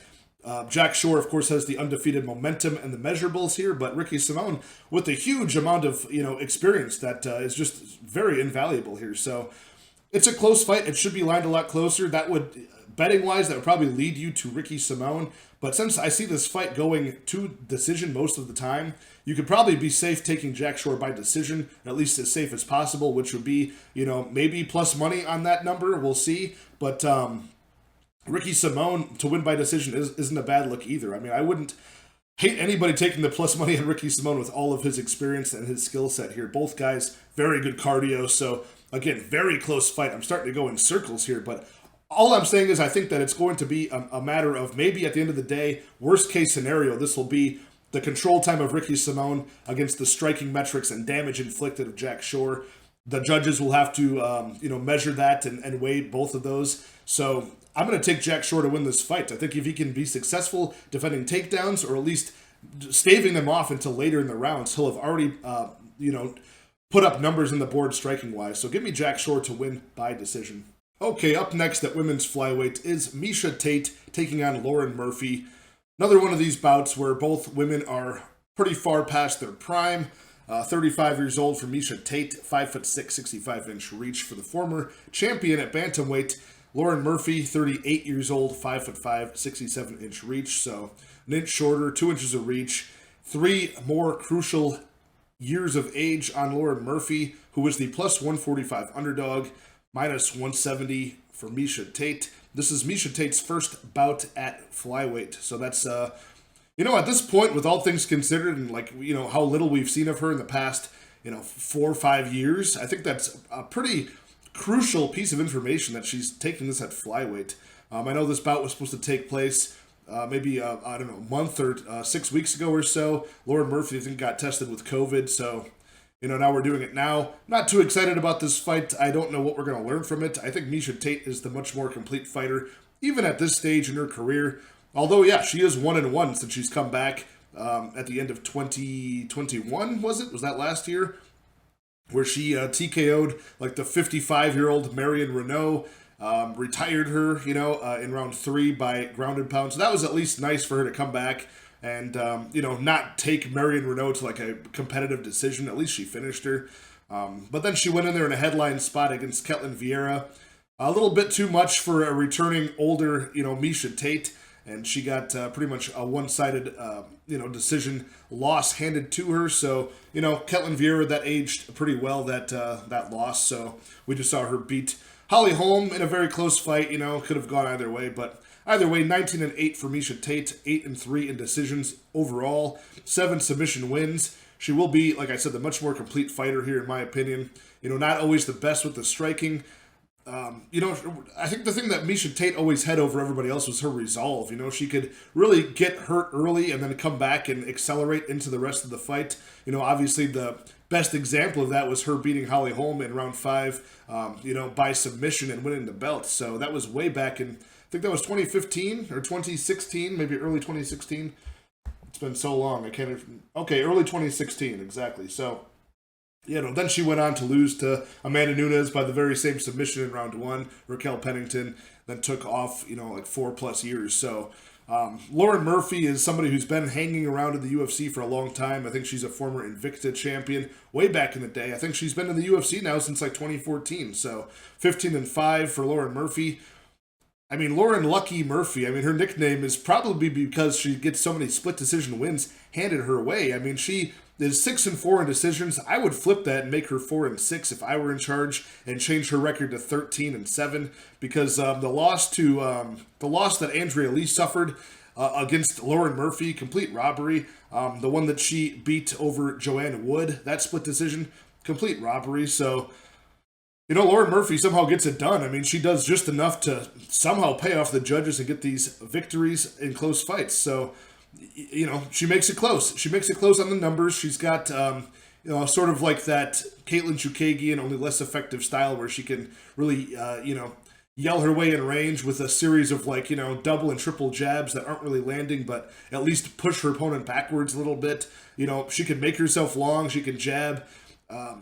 Jack Shore, of course, has the undefeated momentum and the measurables here, but Ricky Simone with a huge amount of experience that is just very invaluable here. So it's a close fight. It should be lined a lot closer. That would, betting wise, that would probably lead you to Ricky Simone. But since I see this fight going to decision most of the time, you could probably be safe taking Jack Shore by decision, at least as safe as possible, which would be maybe plus money on that number. We'll see, but Ricky Simone to win by decision isn't a bad look either. I mean, I wouldn't hate anybody taking the plus money on Ricky Simone with all of his experience and his skill set here. Both guys, very good cardio. So, again, very close fight. I'm starting to go in circles here, but all I'm saying is I think that it's going to be a matter of maybe at the end of the day, worst case scenario, this will be the control time of Ricky Simone against the striking metrics and damage inflicted of Jack Shore. The judges will have to, measure that and weigh both of those. So I'm going to take Jack Shore to win this fight. I think if he can be successful defending takedowns or at least staving them off until later in the rounds, he'll have already, put up numbers in the board striking-wise. So give me Jack Shore to win by decision. Okay, up next at women's flyweight is Miesha Tate taking on Lauren Murphy. Another one of these bouts where both women are pretty far past their prime. 35 years old for Miesha Tate, 5'6", 65-inch reach for the former champion at bantamweight. Lauren Murphy, 38 years old, 5'5", 67-inch reach, so an inch shorter, 2 inches of reach. 3 more crucial years of age on Lauren Murphy, who is the plus 145 underdog, minus 170 for Miesha Tate. This is Miesha Tate's first bout at flyweight, so that's at this point, with all things considered, and how little we've seen of her in the past, 4 or 5 years, I think that's a pretty crucial piece of information that she's taking this at flyweight. I know this bout was supposed to take place maybe a month or 6 weeks ago or so. Lauren Murphy, I think, got tested with COVID, so now we're doing it now. Not too excited about this fight. I don't know what we're going to learn from it. I think Miesha Tate is the much more complete fighter, even at this stage in her career. Although, yeah, she is 1-1 since she's come back at the end of 2021, was it? Was that last year? Where she TKO'd the 55-year-old Marion Renault, retired her, in round 3 by ground and pound. So that was at least nice for her to come back and, not take Marion Renault to a competitive decision. At least she finished her. But then she went in there in a headline spot against Ketlin Vieira. A little bit too much for a returning older, Miesha Tate. And she got pretty much a one-sided, decision loss handed to her. So, Ketlin Vieira, that aged pretty well, that loss. So we just saw her beat Holly Holm in a very close fight. Could have gone either way. But either way, 19-8 for Miesha Tate, 8-3 in decisions overall, 7 submission wins. She will be, like I said, the much more complete fighter here, in my opinion. Not always the best with the striking. I think the thing that Miesha Tate always had over everybody else was her resolve. She could really get hurt early and then come back and accelerate into the rest of the fight. Obviously the best example of that was her beating Holly Holm in round 5, by submission and winning the belt. So that was way back in, I think that was 2015 or 2016, maybe early 2016. It's been so long, I can't even, early 2016, exactly. So, then she went on to lose to Amanda Nunes by the very same submission in round 1. Raquel Pennington then took off, 4+ years. So, Lauren Murphy is somebody who's been hanging around in the UFC for a long time. I think she's a former Invicta champion way back in the day. I think she's been in the UFC now since like 2014. So 15-5 for Lauren Murphy. I mean, Lauren Lucky Murphy, I mean, her nickname is probably because she gets so many split decision wins handed her way. I mean, she is 6-4 in decisions. I would flip that and make her 4-6 if I were in charge, and change her record to 13-7, because the loss that Andrea Lee suffered against Lauren Murphy, complete robbery. The one that she beat over Joanne Wood, that split decision, complete robbery. So, you know, Lauren Murphy somehow gets it done. I mean, she does just enough to somehow pay off the judges and get these victories in close fights. So, you know, she makes it close. She makes it close on the numbers. She's got, you know, sort of like that Caitlin Chukagian, only less effective style, where she can really, you know, yell her way in range with a series of, like, you know, double and triple jabs that aren't really landing, but at least push her opponent backwards a little bit. You know, she can make herself long. She can jab.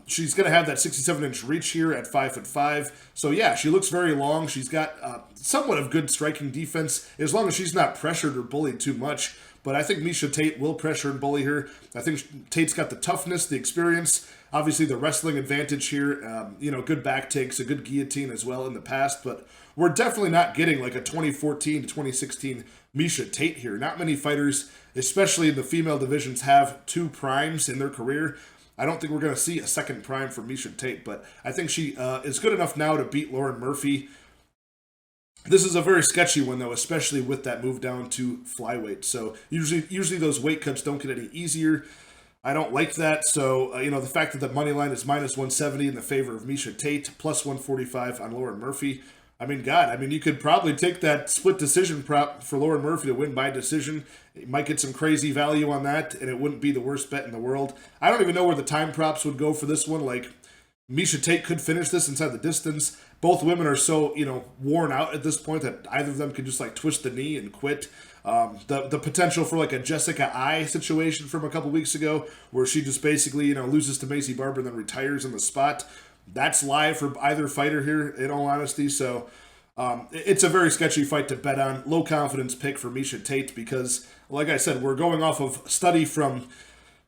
She's going to have that 67-inch reach here at 5'5". So, yeah, she looks very long. She's got somewhat of good striking defense, as long as she's not pressured or bullied too much. But I think Miesha Tate will pressure and bully her. I think Tate's got the toughness, the experience, obviously the wrestling advantage here. You know, good back takes, a good guillotine as well in the past. But we're definitely not getting like a 2014 to 2016 Miesha Tate here. Not many fighters, especially in the female divisions, have two primes in their career. I don't think we're going to see a second prime for Miesha Tate, but I think she is good enough now to beat Lauren Murphy. This is a very sketchy one, though, especially with that move down to flyweight. So usually those weight cuts don't get any easier. I don't like that. So, you know, the fact that the money line is minus 170 in the favor of Miesha Tate, plus 145 on Lauren Murphy. I mean, God, I mean, you could probably take that split decision prop for Lauren Murphy to win by decision. You might get some crazy value on that, and it wouldn't be the worst bet in the world. I don't even know where the time props would go for this one. Like, Miesha Tate could finish this inside the distance. Both women are so, you know, worn out at this point that either of them could just, like, twist the knee and quit. The potential for, like, a Jessica I situation from a couple weeks ago, where she just basically, you know, loses to Macy Barber and then retires on the spot. That's live for either fighter here, in all honesty. So it's a very sketchy fight to bet on. Low confidence pick for Miesha Tate because, like I said, we're going off of study from,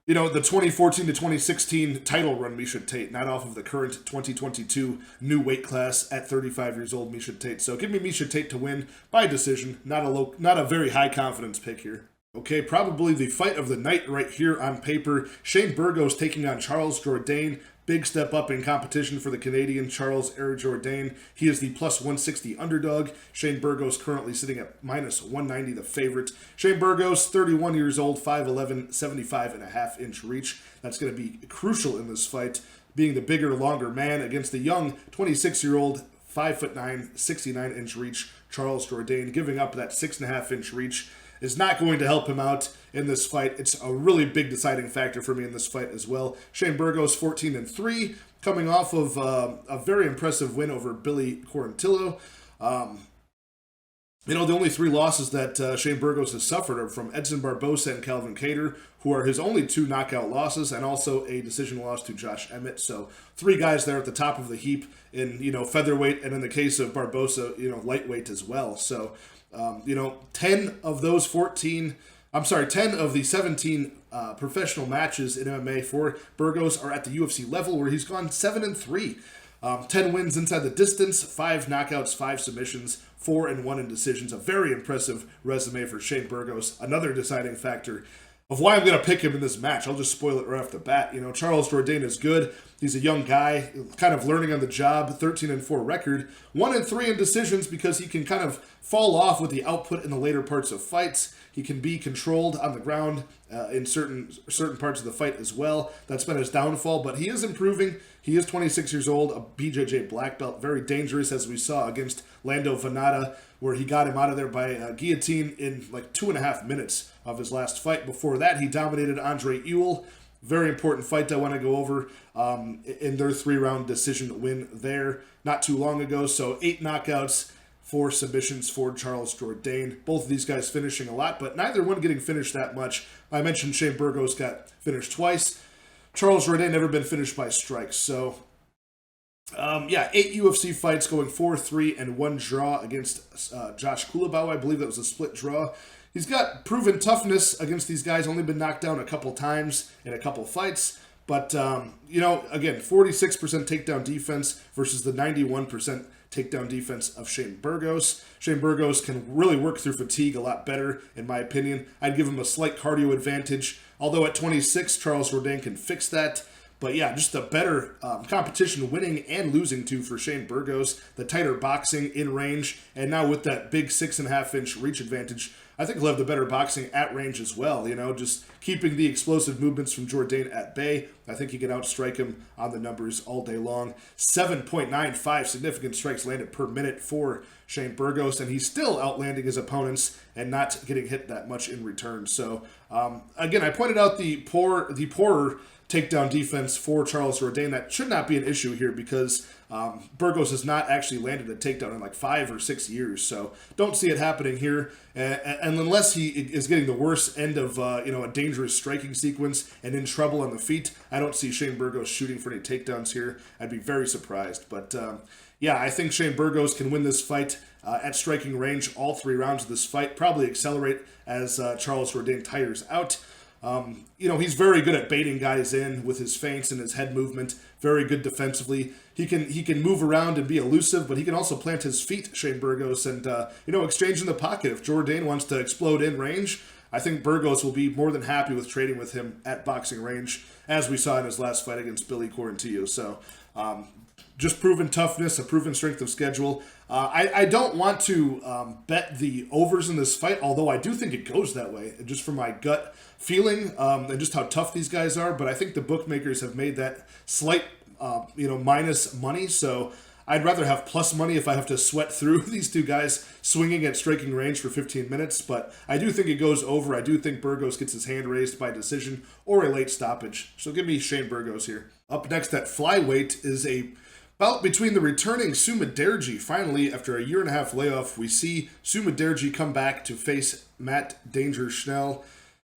you know, the 2014 to 2016 title run Miesha Tate, not off of the current 2022 new weight class at 35 years old Miesha Tate. So give me Miesha Tate to win by decision. Not a very high confidence pick here. Okay, probably the fight of the night right here on paper. Shane Burgos taking on Charles Jourdain. Big step up in competition for the Canadian Charles Jourdain. He is the plus 160 underdog. Shane Burgos currently sitting at minus 190, the favorite. Shane Burgos, 31 years old, 5'11", 75.5-inch reach. That's going to be crucial in this fight, being the bigger, longer man against the young 26-year-old, 5'9", 69-inch reach Charles Jourdain. Giving up that 6.5-inch reach is not going to help him out in this fight. It's a really big deciding factor for me in this fight as well. Shane Burgos 14-3, coming off of a very impressive win over Billy Quarantillo. You know, the only three losses that Shane Burgos has suffered are from Edson Barbosa and Calvin Kattar, who are his only two knockout losses, and also a decision loss to Josh Emmett. So three guys there at the top of the heap in, you know, featherweight, and in the case of Barbosa, you know, lightweight as well. So, you know, 10 of the 17 professional matches in MMA for Burgos are at the UFC level, where he's gone 7-3. 10 wins inside the distance, 5 knockouts, 5 submissions, 4-1 in decisions. A very impressive resume for Shane Burgos. Another deciding factor of why I'm going to pick him in this match. I'll just spoil it right off the bat. You know, Charles Jourdain is good. He's a young guy, kind of learning on the job, 13-4 record. 1-3 in decisions because he can kind of fall off with the output in the later parts of fights. He can be controlled on the ground in certain parts of the fight as well. That's been his downfall, but he is improving. He is 26 years old, a BJJ black belt, very dangerous, as we saw against Lando Venata, where he got him out of there by guillotine in like 2.5 minutes of his last fight. Before that, he dominated Andre Ewell. Very important fight I want to go over in their 3-round decision win there not too long ago. So 8 knockouts, 4 submissions for Charles Jourdain. Both of these guys finishing a lot, but neither one getting finished that much. I mentioned Shane Burgos got finished twice. Charles Jourdain never been finished by strikes. So, 8 UFC fights, going 4-3 and 1 draw against Josh Kulabau. I believe that was a split draw. he's got proven toughness against these guys, only been knocked down a couple times in a couple fights. But, again, 46% takedown defense versus the 91% takedown defense of Shane Burgos. Shane Burgos can really work through fatigue a lot better, in my opinion. I'd give him a slight cardio advantage, although at 26, Charles Jourdain can fix that. But yeah, just a better competition winning and losing to for Shane Burgos, the tighter boxing in range, and now with that big 6.5-inch reach advantage, I think he'll have the better boxing at range as well. Just keeping the explosive movements from Jourdain at bay. I think he can outstrike him on the numbers all day long. 7.95 significant strikes landed per minute for Shane Burgos, and he's still outlanding his opponents and not getting hit that much in return. So, again, I pointed out the poorer takedown defense for Charles Jourdain. That should not be an issue here because Burgos has not actually landed a takedown in like 5 or 6 years. So don't see it happening here. And unless he is getting the worst end of a dangerous striking sequence and in trouble on the feet, I don't see Shane Burgos shooting for any takedowns here. I'd be very surprised. But I think Shane Burgos can win this fight at striking range all 3 rounds of this fight. Probably accelerate as Charles Jourdain tires out. He's very good at baiting guys in with his feints and his head movement. Very good defensively. He can move around and be elusive, but he can also plant his feet, Shane Burgos, and exchange in the pocket. If Jourdain wants to explode in range, I think Burgos will be more than happy with trading with him at boxing range, as we saw in his last fight against Billy Quarantillo. So, just proven toughness, a proven strength of schedule. I don't want to bet the overs in this fight, although I do think it goes that way, just from my gut feeling and just how tough these guys are. But I think the bookmakers have made that slight, minus money. So I'd rather have plus money if I have to sweat through these two guys swinging at striking range for 15 minutes. But I do think it goes over. I do think Burgos gets his hand raised by decision or a late stoppage. So give me Shane Burgos here. Up next at flyweight is a bout between the returning Mudaerji. Finally, after a 1.5-year layoff, we see Mudaerji come back to face Matt Danger Schnell.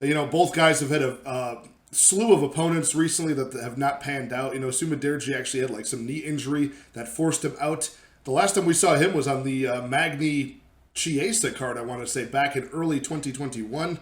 Both guys have had a slew of opponents recently that have not panned out. Mudaerji actually had like some knee injury that forced him out. The last time we saw him was on the Magny Chiesa card, I want to say, back in early 2021.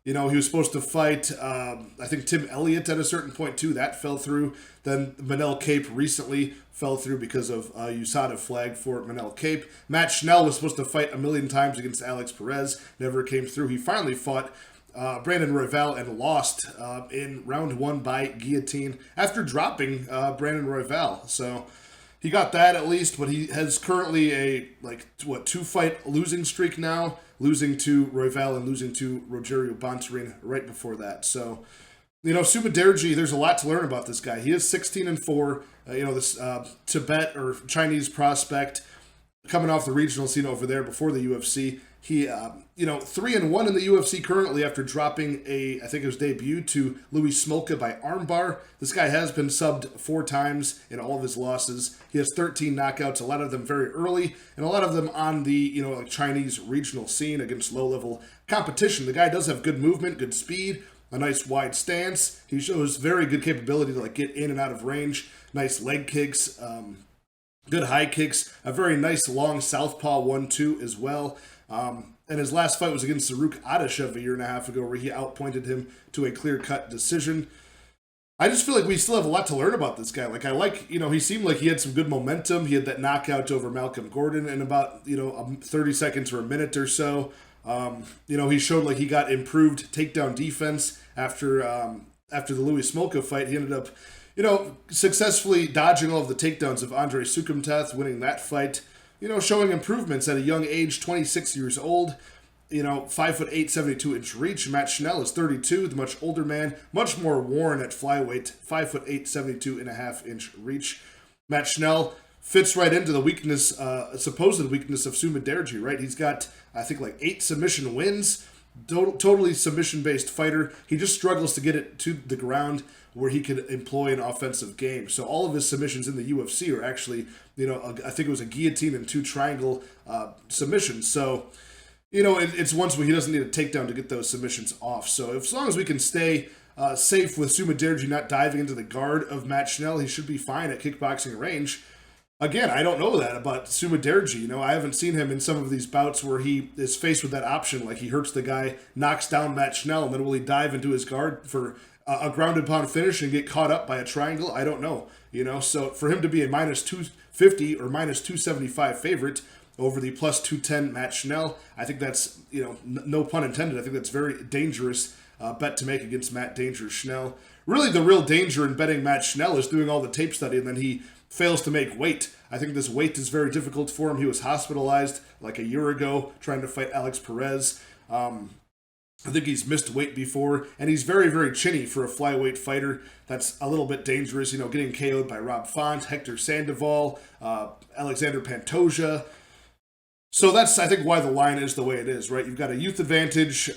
He was supposed to fight, I think, Tim Elliott at a certain point, too. That fell through. Then Manel Cape recently fell through because of USADA flag for Manel Cape. Matt Schnell was supposed to fight a million times against Alex Perez. Never came through. He finally fought Brandon Royval and lost in round 1 by guillotine after dropping Brandon Royval. So he got that at least, but he has currently a 2-fight losing streak now, losing to Royval and losing to Rogerio Bontorin right before that. So, Mudaerji, there's a lot to learn about this guy. He is 16-4. This Tibet or Chinese prospect coming off the regional scene over there before the UFC. He, 3-1 in the UFC currently after dropping I think it was debut to Louis Smolka by armbar. This guy has been subbed 4 times in all of his losses. He has 13 knockouts, a lot of them very early, and a lot of them on the, Chinese regional scene against low-level competition. The guy does have good movement, good speed, a nice wide stance. He shows very good capability to get in and out of range. Nice leg kicks, good high kicks, a very nice long southpaw 1-2 as well. And his last fight was against Saruk Adashev a 1.5 years ago, where he outpointed him to a clear-cut decision. I just feel like we still have a lot to learn about this guy. He seemed like he had some good momentum. He had that knockout over Malcolm Gordon in about, 30 seconds or a minute or so. He showed like he got improved takedown defense after the Louis Smolka fight. He ended up, successfully dodging all of the takedowns of Andrei Sukhumtath, winning that fight. Showing improvements at a young age, 26 years old, 5'8", 72-inch reach. Matt Schnell is 32, the much older man, much more worn at flyweight, 5'8", 72.5-inch reach. Matt Schnell fits right into the weakness, supposed weakness of Mudaerji, right? He's got, I think, 8 submission wins, totally submission-based fighter. He just struggles to get it to the ground where he could employ an offensive game. So all of his submissions in the UFC are actually, I think it was a guillotine and 2 triangle submissions. So, it's ones where he doesn't need a takedown to get those submissions off. So as long as we can stay safe with Mudaerji not diving into the guard of Matt Schnell, he should be fine at kickboxing range. Again, I don't know that about Mudaerji. I haven't seen him in some of these bouts where he is faced with that option, like he hurts the guy, knocks down Matt Schnell, and then will he dive into his guard for a grounded pound finish and get caught up by a triangle? I don't know. So for him to be a minus 250 or minus 275 favorite over the plus 210 Matt Schnell, I think that's, no pun intended, I think that's very dangerous bet to make against Matt Dangerous Schnell. Really, the real danger in betting Matt Schnell is doing all the tape study and then he fails to make weight. I think this weight is very difficult for him. He was hospitalized like a year ago trying to fight Alex Perez. I think he's missed weight before, and he's very, very chinny for a flyweight fighter. That's a little bit dangerous, getting KO'd by Rob Font, Hector Sandoval, Alexander Pantoja. So that's, I think, why the line is the way it is, right? You've got a youth advantage.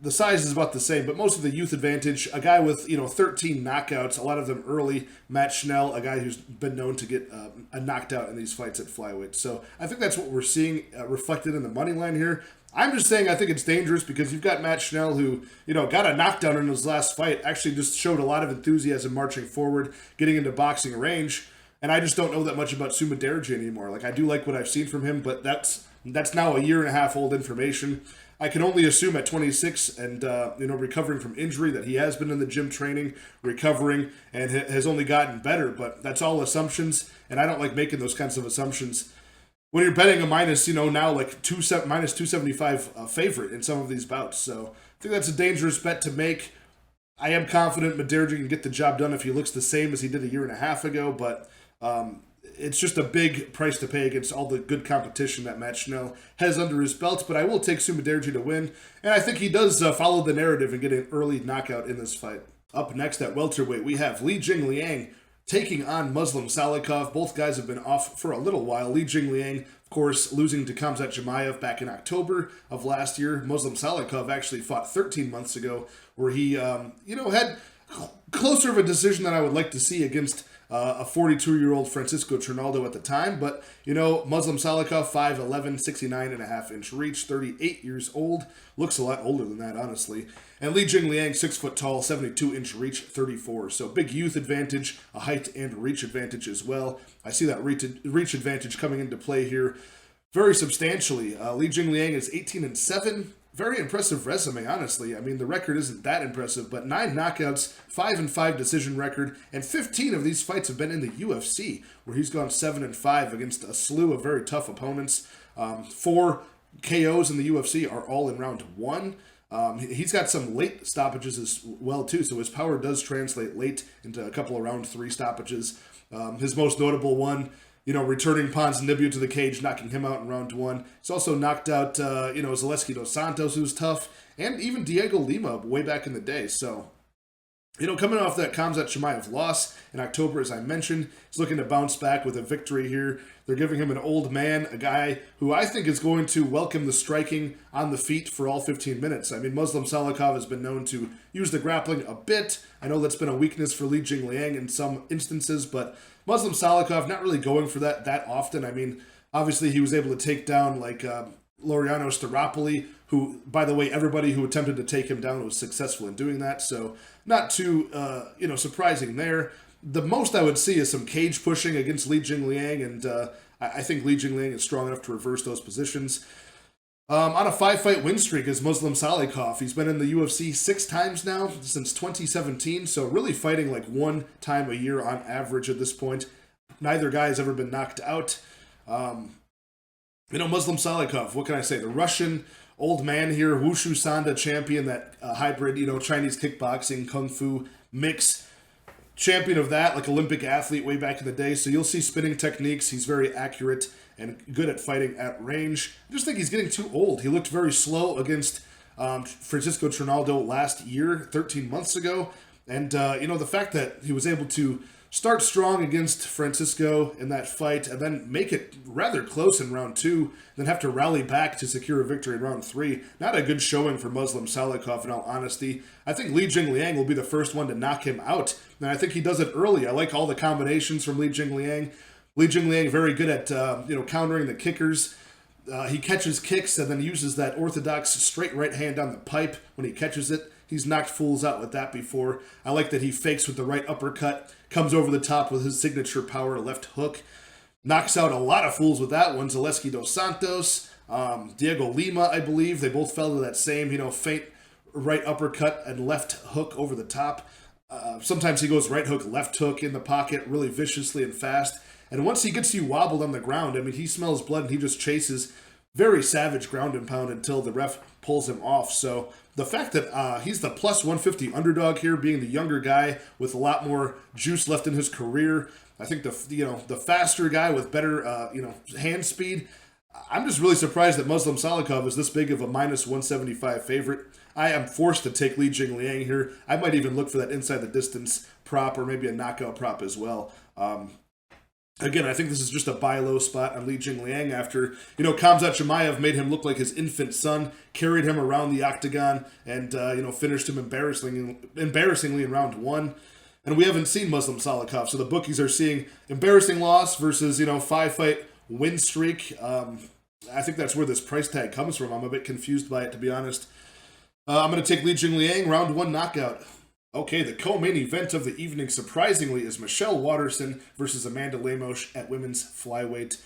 The size is about the same, but most of the youth advantage, a guy with, 13 knockouts, a lot of them early. Matt Schnell, a guy who's been known to get knocked out in these fights at flyweight. So I think that's what we're seeing reflected in the money line here. I'm just saying I think it's dangerous because you've got Matt Schnell who, got a knockdown in his last fight, actually just showed a lot of enthusiasm marching forward, getting into boxing range. And I just don't know that much about Mudaerji anymore. Like, I do like what I've seen from him, but that's now a year and a half old information. I can only assume at 26 and, recovering from injury that he has been in the gym training, recovering, and has only gotten better. But that's all assumptions, and I don't like making those kinds of assumptions. When you're betting a minus, now like minus 275 favorite in some of these bouts. So I think that's a dangerous bet to make. I am confident Mudaerji can get the job done if he looks the same as he did a year and a half ago, but it's just a big price to pay against all the good competition that Matt Schnell has under his belt. But I will take Mudaerji to win, and I think he does follow the narrative and get an early knockout in this fight. Up next at welterweight, we have Jingliang taking on Muslim Salikhov. Both guys have been off for a little while. Jingliang, of course, losing to Khamzat Chimaev back in October of last year. Muslim Salikhov actually fought 13 months ago, where he, had closer of a decision than I would like to see against a 42-year-old Francisco Trinaldo at the time. But, Muslim Salikhov, 5'11", 69.5-inch reach, 38 years old. Looks a lot older than that, honestly. And Jingliang, 6 foot tall, 72-inch reach, 34. So big youth advantage, a height and reach advantage as well. I see that reach advantage coming into play here very substantially. Jingliang is 18-7. Very impressive resume, honestly. I mean, the record isn't that impressive, but 9 knockouts, 5-5 decision record, and 15 of these fights have been in the UFC, where he's gone 7-5 against a slew of very tough opponents. 4 KOs in the UFC are all in round 1. He's got some late stoppages as well, too, so his power does translate late into a couple of round 3 stoppages. His most notable one, returning Ponzinibbio to the cage, knocking him out in round 1. He's also knocked out, Zaleski dos Santos, who's tough, and even Diego Lima way back in the day. So, coming off that Khamzat Chimaev loss in October, as I mentioned, he's looking to bounce back with a victory here. They're giving him an old man, a guy who I think is going to welcome the striking on the feet for all 15 minutes. I mean, Muslim Salikhov has been known to use the grappling a bit. I know that's been a weakness for Jingliang in some instances, but Muslim Salikhov not really going for that often. I mean, obviously he was able to take down like Laureano Staropoli, who, by the way, everybody who attempted to take him down was successful in doing that. So not too, surprising there. The most I would see is some cage pushing against Jingliang, and I think Jingliang is strong enough to reverse those positions. On a 5-fight win streak is Muslim Salikhov. He's been in the UFC 6 times now since 2017, so really fighting like 1 time a year on average at this point. Neither guy has ever been knocked out. Muslim Salikhov, what can I say? The Russian old man here, Wushu Sanda champion, that hybrid, Chinese kickboxing, kung fu mix. Champion of that, like Olympic athlete way back in the day. So you'll see spinning techniques. He's very accurate and good at fighting at range. I just think he's getting too old. He looked very slow against Francisco Trinaldo last year, 13 months ago. And, the fact that he was able to start strong against Francisco in that fight and then make it rather close in round 2, then have to rally back to secure a victory in round 3. Not a good showing for Muslim Salikhov, in all honesty. I think Jingliang will be the first one to knock him out, and I think he does it early. I like all the combinations from Jingliang. Jingliang very good at countering the kickers. He catches kicks and then uses that orthodox straight right hand on the pipe when he catches it. He's knocked fools out with that before. I like that he fakes with the right uppercut, comes over the top with his signature power left hook, knocks out a lot of fools with that one. Zaleski dos Santos, Diego Lima, I believe. They both fell to that same, feint right uppercut and left hook over the top. Sometimes he goes right hook, left hook in the pocket really viciously and fast. And once he gets you wobbled on the ground, I mean, he smells blood and he just chases very savage ground and pound until the ref pulls him off. So the fact that he's the plus 150 underdog here, being the younger guy with a lot more juice left in his career, I think the faster guy with better hand speed. I'm just really surprised that Muslim Salikhov is this big of a minus 175 favorite. I am forced to take Li Jingliang here. I might even look for that inside the distance prop or maybe a knockout prop as well. Again, I think this is just a buy low spot on Li Jingliang after, Khamzat Chimaev made him look like his infant son, carried him around the octagon, and, finished him embarrassingly in round one. And we haven't seen Muslim Salikhov, so the bookies are seeing embarrassing loss versus, 5-fight win streak. I think that's where this price tag comes from. I'm a bit confused by it, to be honest. I'm going to take Li Jingliang, round one knockout. Okay, the co-main event of the evening, surprisingly, is Michelle Waterson versus Amanda Lemos at women's flyweight.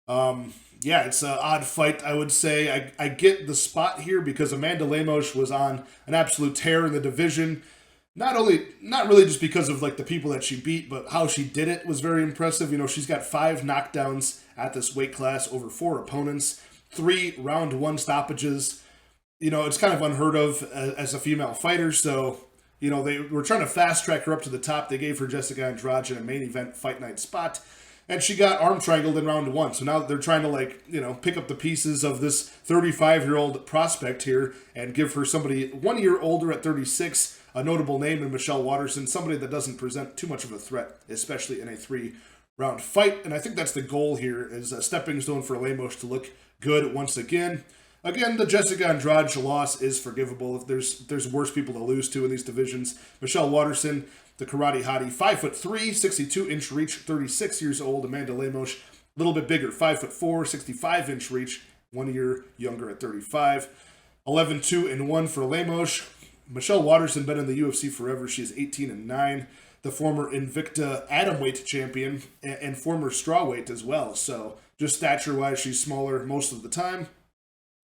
It's an odd fight, I would say. I get the spot here because Amanda Lemos was on an absolute tear in the division. Not really just because of the people that she beat, but how she did it was very impressive. She's got 5 knockdowns at this weight class over 4 opponents, 3 round 1 stoppages. It's kind of unheard of as a female fighter, so they were trying to fast track her up to the top. They gave her Jessica Andrade in a main event fight night spot, and she got arm triangled in round 1. So now they're trying to pick up the pieces of this 35-year-old prospect here and give her somebody 1 year older at 36, a notable name in Michelle Waterson, somebody that doesn't present too much of a threat, especially in a 3-round fight. And I think that's the goal here, is a stepping stone for Lemos to look good once again. Again, the Jessica Andrade loss is forgivable. If there's worse people to lose to in these divisions. Michelle Waterson, the karate hottie, 5'3", 62-inch reach, 36 years old. Amanda Lemos, a little bit bigger, 5'4", 65-inch reach, 1 year younger at 35. 11-2-1 for Lemos. Michelle Waterson been in the UFC forever. She is 18-9. The former Invicta atomweight champion and former strawweight as well. So just stature-wise, she's smaller most of the time.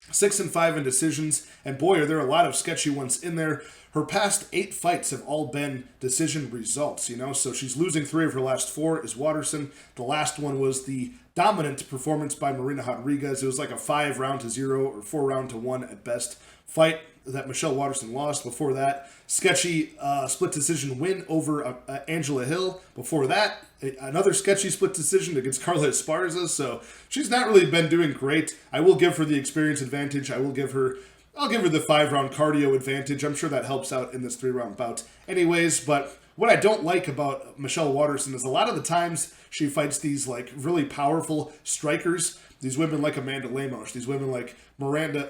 6-5 in decisions, and boy, are there a lot of sketchy ones in there. Her past 8 fights have all been decision results, so she's losing 3 of her last 4 is Waterson. The last one was the dominant performance by Marina Rodriguez. It was like a 5-0 or 4-1 at best fight that Michelle Waterson lost. Before that, sketchy split decision win over Angela Hill. Before that, another sketchy split decision against Carla Esparza. So she's not really been doing great. I will give her the experience advantage. I'll give her the 5-round cardio advantage. I'm sure that helps out in this 3-round bout. Anyways, but what I don't like about Michelle Waterson is a lot of the times she fights these really powerful strikers. These women like Amanda Lemos, these women like Marina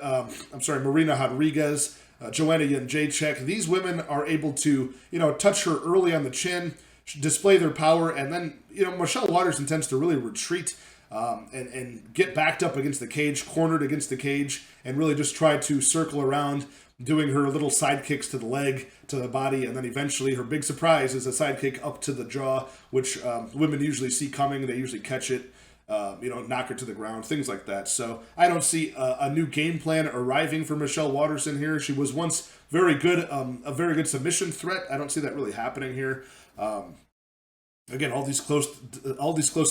Rodriguez, Joanna Jędrzejczyk. These women are able to, touch her early on the chin, display their power, and then, Michelle Waterson tends to really retreat and get backed up against the cage, cornered against the cage, and really just try to circle around, doing her little side kicks to the leg, to the body, and then eventually her big surprise is a side kick up to the jaw, which women usually see coming. They usually catch it. Knock her to the ground, things like that. So I don't see a new game plan arriving for Michelle Waterson here. She was once very good, a very good submission threat. I don't see that really happening here. Again, all these close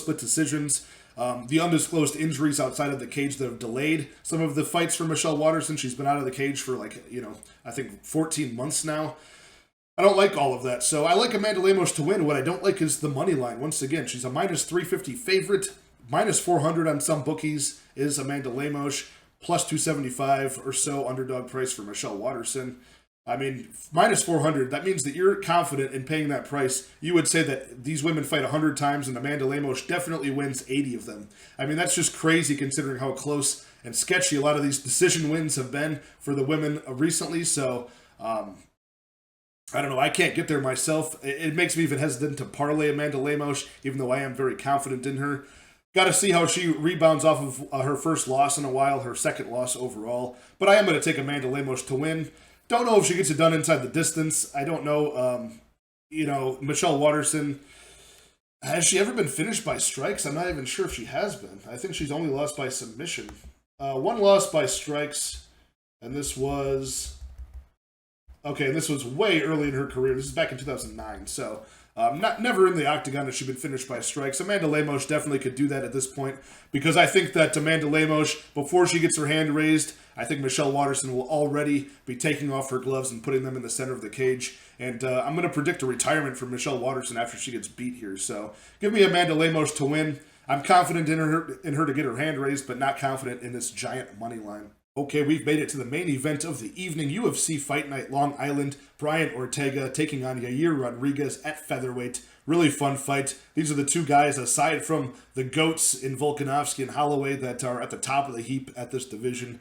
split decisions. The undisclosed injuries outside of the cage that have delayed some of the fights for Michelle Waterson. She's been out of the cage for I think 14 months now. I don't like all of that. So I like Amanda Lemos to win. What I don't like is the money line. Once again, she's a minus 350 favorite. Minus 400 on some bookies is Amanda Lemos. Plus 275 or so underdog price for Michelle Waterson. I mean, minus 400, that means that you're confident in paying that price. You would say that these women fight 100 times and Amanda Lemos definitely wins 80 of them. I mean, that's just crazy considering how close and sketchy a lot of these decision wins have been for the women recently. So, I don't know. I can't get there myself. It makes me even hesitant to parlay Amanda Lemos, even though I am very confident in her. Got to see how she rebounds off of her first loss in a while, her second loss overall. But I am going to take Amanda Lemos to win. Don't know if she gets it done inside the distance. I don't know. Michelle Waterson, has she ever been finished by strikes? I'm not even sure if she has been. I think she's only lost by submission. One loss by strikes, and this was way early in her career. This is back in 2009, so never in the octagon has she been finished by strikes. Amanda Lemos definitely could do that at this point, because I think that Amanda Lemos, before she gets her hand raised, I think Michelle Waterson will already be taking off her gloves and putting them in the center of the cage. And I'm going to predict a retirement for Michelle Waterson after she gets beat here. So give me Amanda Lemos to win. I'm confident in her to get her hand raised, but not confident in this giant money line. Okay, we've made it to the main event of the evening. UFC Fight Night, Long Island. Brian Ortega taking on Yair Rodriguez at featherweight. Really fun fight. These are the two guys, aside from the GOATs in Volkanovski and Holloway, that are at the top of the heap at this division.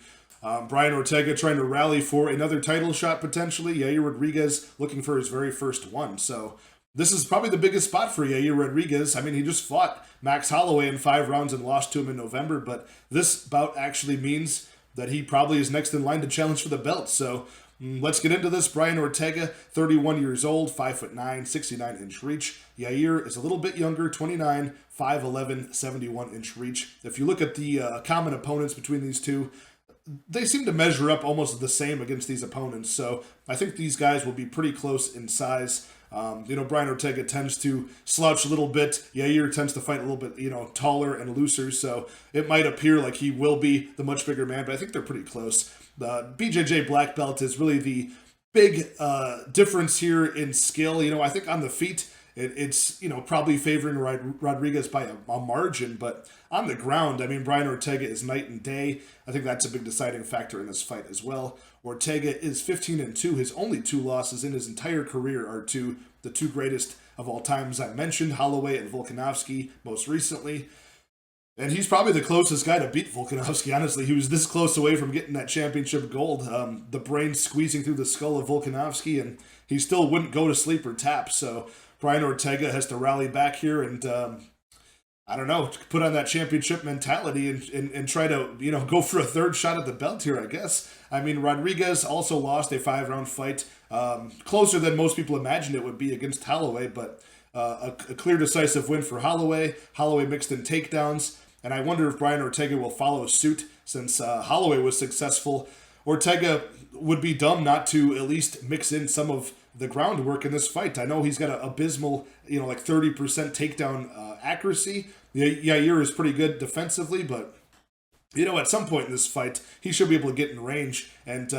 Brian Ortega trying to rally for another title shot potentially. Yair Rodriguez looking for his very first one. So this is probably the biggest spot for Yair Rodriguez. I mean, he just fought Max Holloway in 5 rounds and lost to him in November, but this bout actually means that he probably is next in line to challenge for the belt. So let's get into this. Brian Ortega, 31 years old, 5'9", 69-inch reach. Yair is a little bit younger, 29, 5'11", 71-inch reach. If you look at the common opponents between these two, they seem to measure up almost the same against these opponents. So I think these guys will be pretty close in size. Brian Ortega tends to slouch a little bit. Yair tends to fight a little bit, taller and looser. So it might appear like he will be the much bigger man, but I think they're pretty close. The BJJ black belt is really the big difference here in skill. I think on the feet, it's probably favoring Rodriguez by a margin, but on the ground, I mean, Brian Ortega is night and day. I think that's a big deciding factor in this fight as well. Ortega is 15-2. His only 2 losses in his entire career are to the 2 greatest of all time, as I mentioned, Holloway and Volkanovski most recently. And he's probably the closest guy to beat Volkanovski, honestly. He was this close away from getting that championship gold. The brain squeezing through the skull of Volkanovski, and he still wouldn't go to sleep or tap. So Brian Ortega has to rally back here and, put on that championship mentality and try to, go for a third shot at the belt here, I guess. I mean, Rodriguez also lost a 5-round fight, closer than most people imagined it would be against Holloway, but a clear decisive win for Holloway. Holloway mixed in takedowns, and I wonder if Brian Ortega will follow suit since Holloway was successful. Ortega would be dumb not to at least mix in some of the groundwork in this fight. I know he's got an abysmal, 30% takedown accuracy. Yair is pretty good defensively, but at some point in this fight, he should be able to get in range and,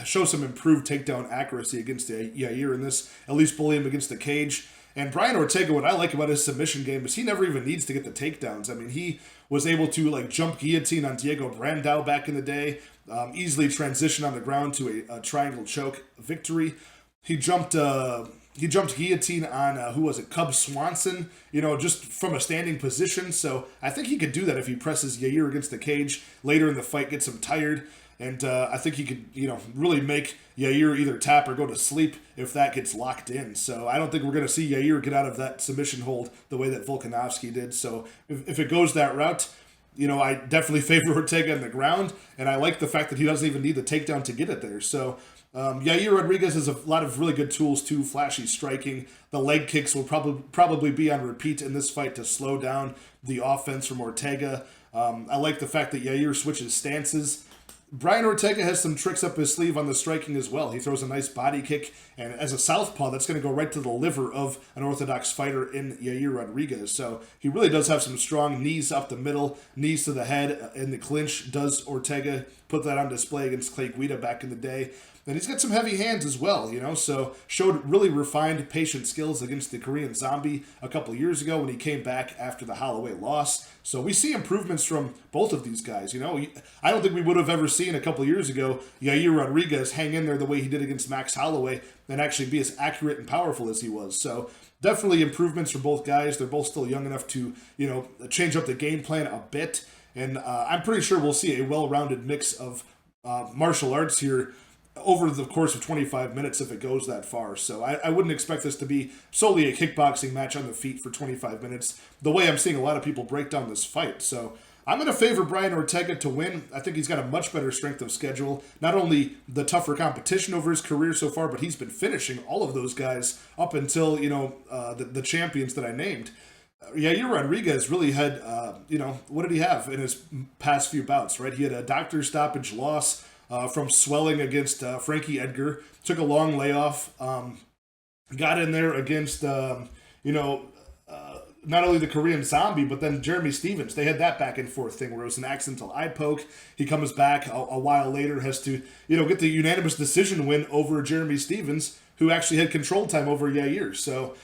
show some improved takedown accuracy against Yair in this, at least bully him against the cage. And Brian Ortega, what I like about his submission game is he never even needs to get the takedowns. I mean, he was able to jump guillotine on Diego Brandao back in the day, easily transition on the ground to a triangle choke victory. He jumped guillotine on, Cub Swanson, just from a standing position. So I think he could do that if he presses Yair against the cage later in the fight, gets him tired. And I think he could, really make Yair either tap or go to sleep if that gets locked in. So I don't think we're going to see Yair get out of that submission hold the way that Volkanovski did. So if it goes that route, I definitely favor Ortega on the ground. And I like the fact that he doesn't even need the takedown to get it there. So Yair Rodriguez has a lot of really good tools too, flashy striking. The leg kicks will probably be on repeat in this fight to slow down the offense from Ortega. I like the fact that Yair switches stances. Brian Ortega has some tricks up his sleeve on the striking as well. He throws a nice body kick, and as a southpaw, that's going to go right to the liver of an orthodox fighter in Yair Rodriguez. So he really does have some strong knees up the middle, knees to the head in the clinch. Does Ortega put that on display against Clay Guida back in the day? And he's got some heavy hands as well, so showed really refined patient skills against the Korean Zombie a couple years ago when he came back after the Holloway loss. So we see improvements from both of these guys, I don't think we would have ever seen a couple years ago Yair Rodriguez hang in there the way he did against Max Holloway and actually be as accurate and powerful as he was. So definitely improvements for both guys. They're both still young enough to, change up the game plan a bit. And I'm pretty sure we'll see a well-rounded mix of martial arts here over the course of 25 minutes if it goes that far. So I wouldn't expect this to be solely a kickboxing match on the feet for 25 minutes, the way I'm seeing a lot of people break down this fight. So I'm going to favor Brian Ortega to win. I think he's got a much better strength of schedule. Not only the tougher competition over his career so far, but he's been finishing all of those guys up until, the champions that I named. Yair Rodriguez really had, what did he have in his past few bouts, right? He had a doctor stoppage loss from swelling against Frankie Edgar, took a long layoff, got in there against, not only the Korean Zombie, but then Jeremy Stevens. They had that back and forth thing where it was an accidental eye poke. He comes back a while later, has to, get the unanimous decision win over Jeremy Stevens, who actually had control time over Yair. So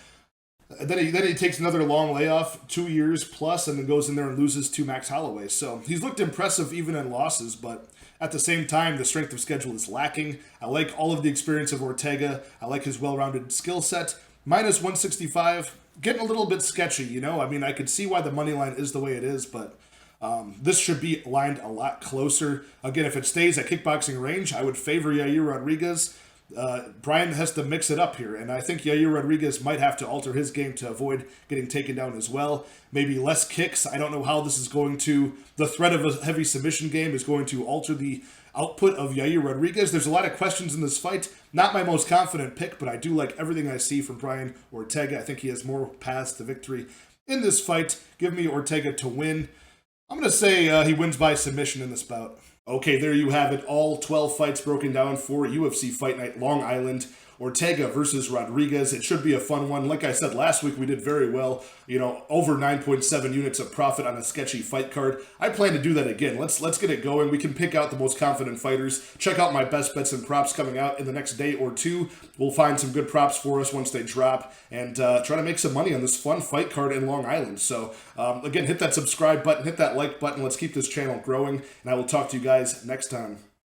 then he takes another long layoff, 2 years plus, and then goes in there and loses to Max Holloway. So he's looked impressive even in losses, but at the same time, the strength of schedule is lacking. I like all of the experience of Ortega. I like his well-rounded skill set. Minus 165, getting a little bit sketchy, I could see why the money line is the way it is, but this should be lined a lot closer. Again, if it stays at kickboxing range, I would favor Yair Rodriguez. Brian has to mix it up here, and I think Yair Rodriguez might have to alter his game to avoid getting taken down as well. Maybe less kicks. I don't know how this is going to... The threat of a heavy submission game is going to alter the output of Yair Rodriguez. There's a lot of questions in this fight. Not my most confident pick, but I do like everything I see from Brian Ortega. I think he has more paths to victory in this fight. Give me Ortega to win. I'm going to say he wins by submission in this bout. Okay, there you have it. All 12 fights broken down for UFC Fight Night Long Island. Ortega versus Rodriguez. It should be a fun one. Like I said last week, we did very well. Over 9.7 units of profit on a sketchy fight card. I plan to do that again. Let's get it going. We can pick out the most confident fighters. Check out my best bets and props coming out in the next day or two. We'll find some good props for us once they drop and try to make some money on this fun fight card in Long Island. So again, hit that subscribe button, hit that like button. Let's keep this channel growing, and I will talk to you guys next time.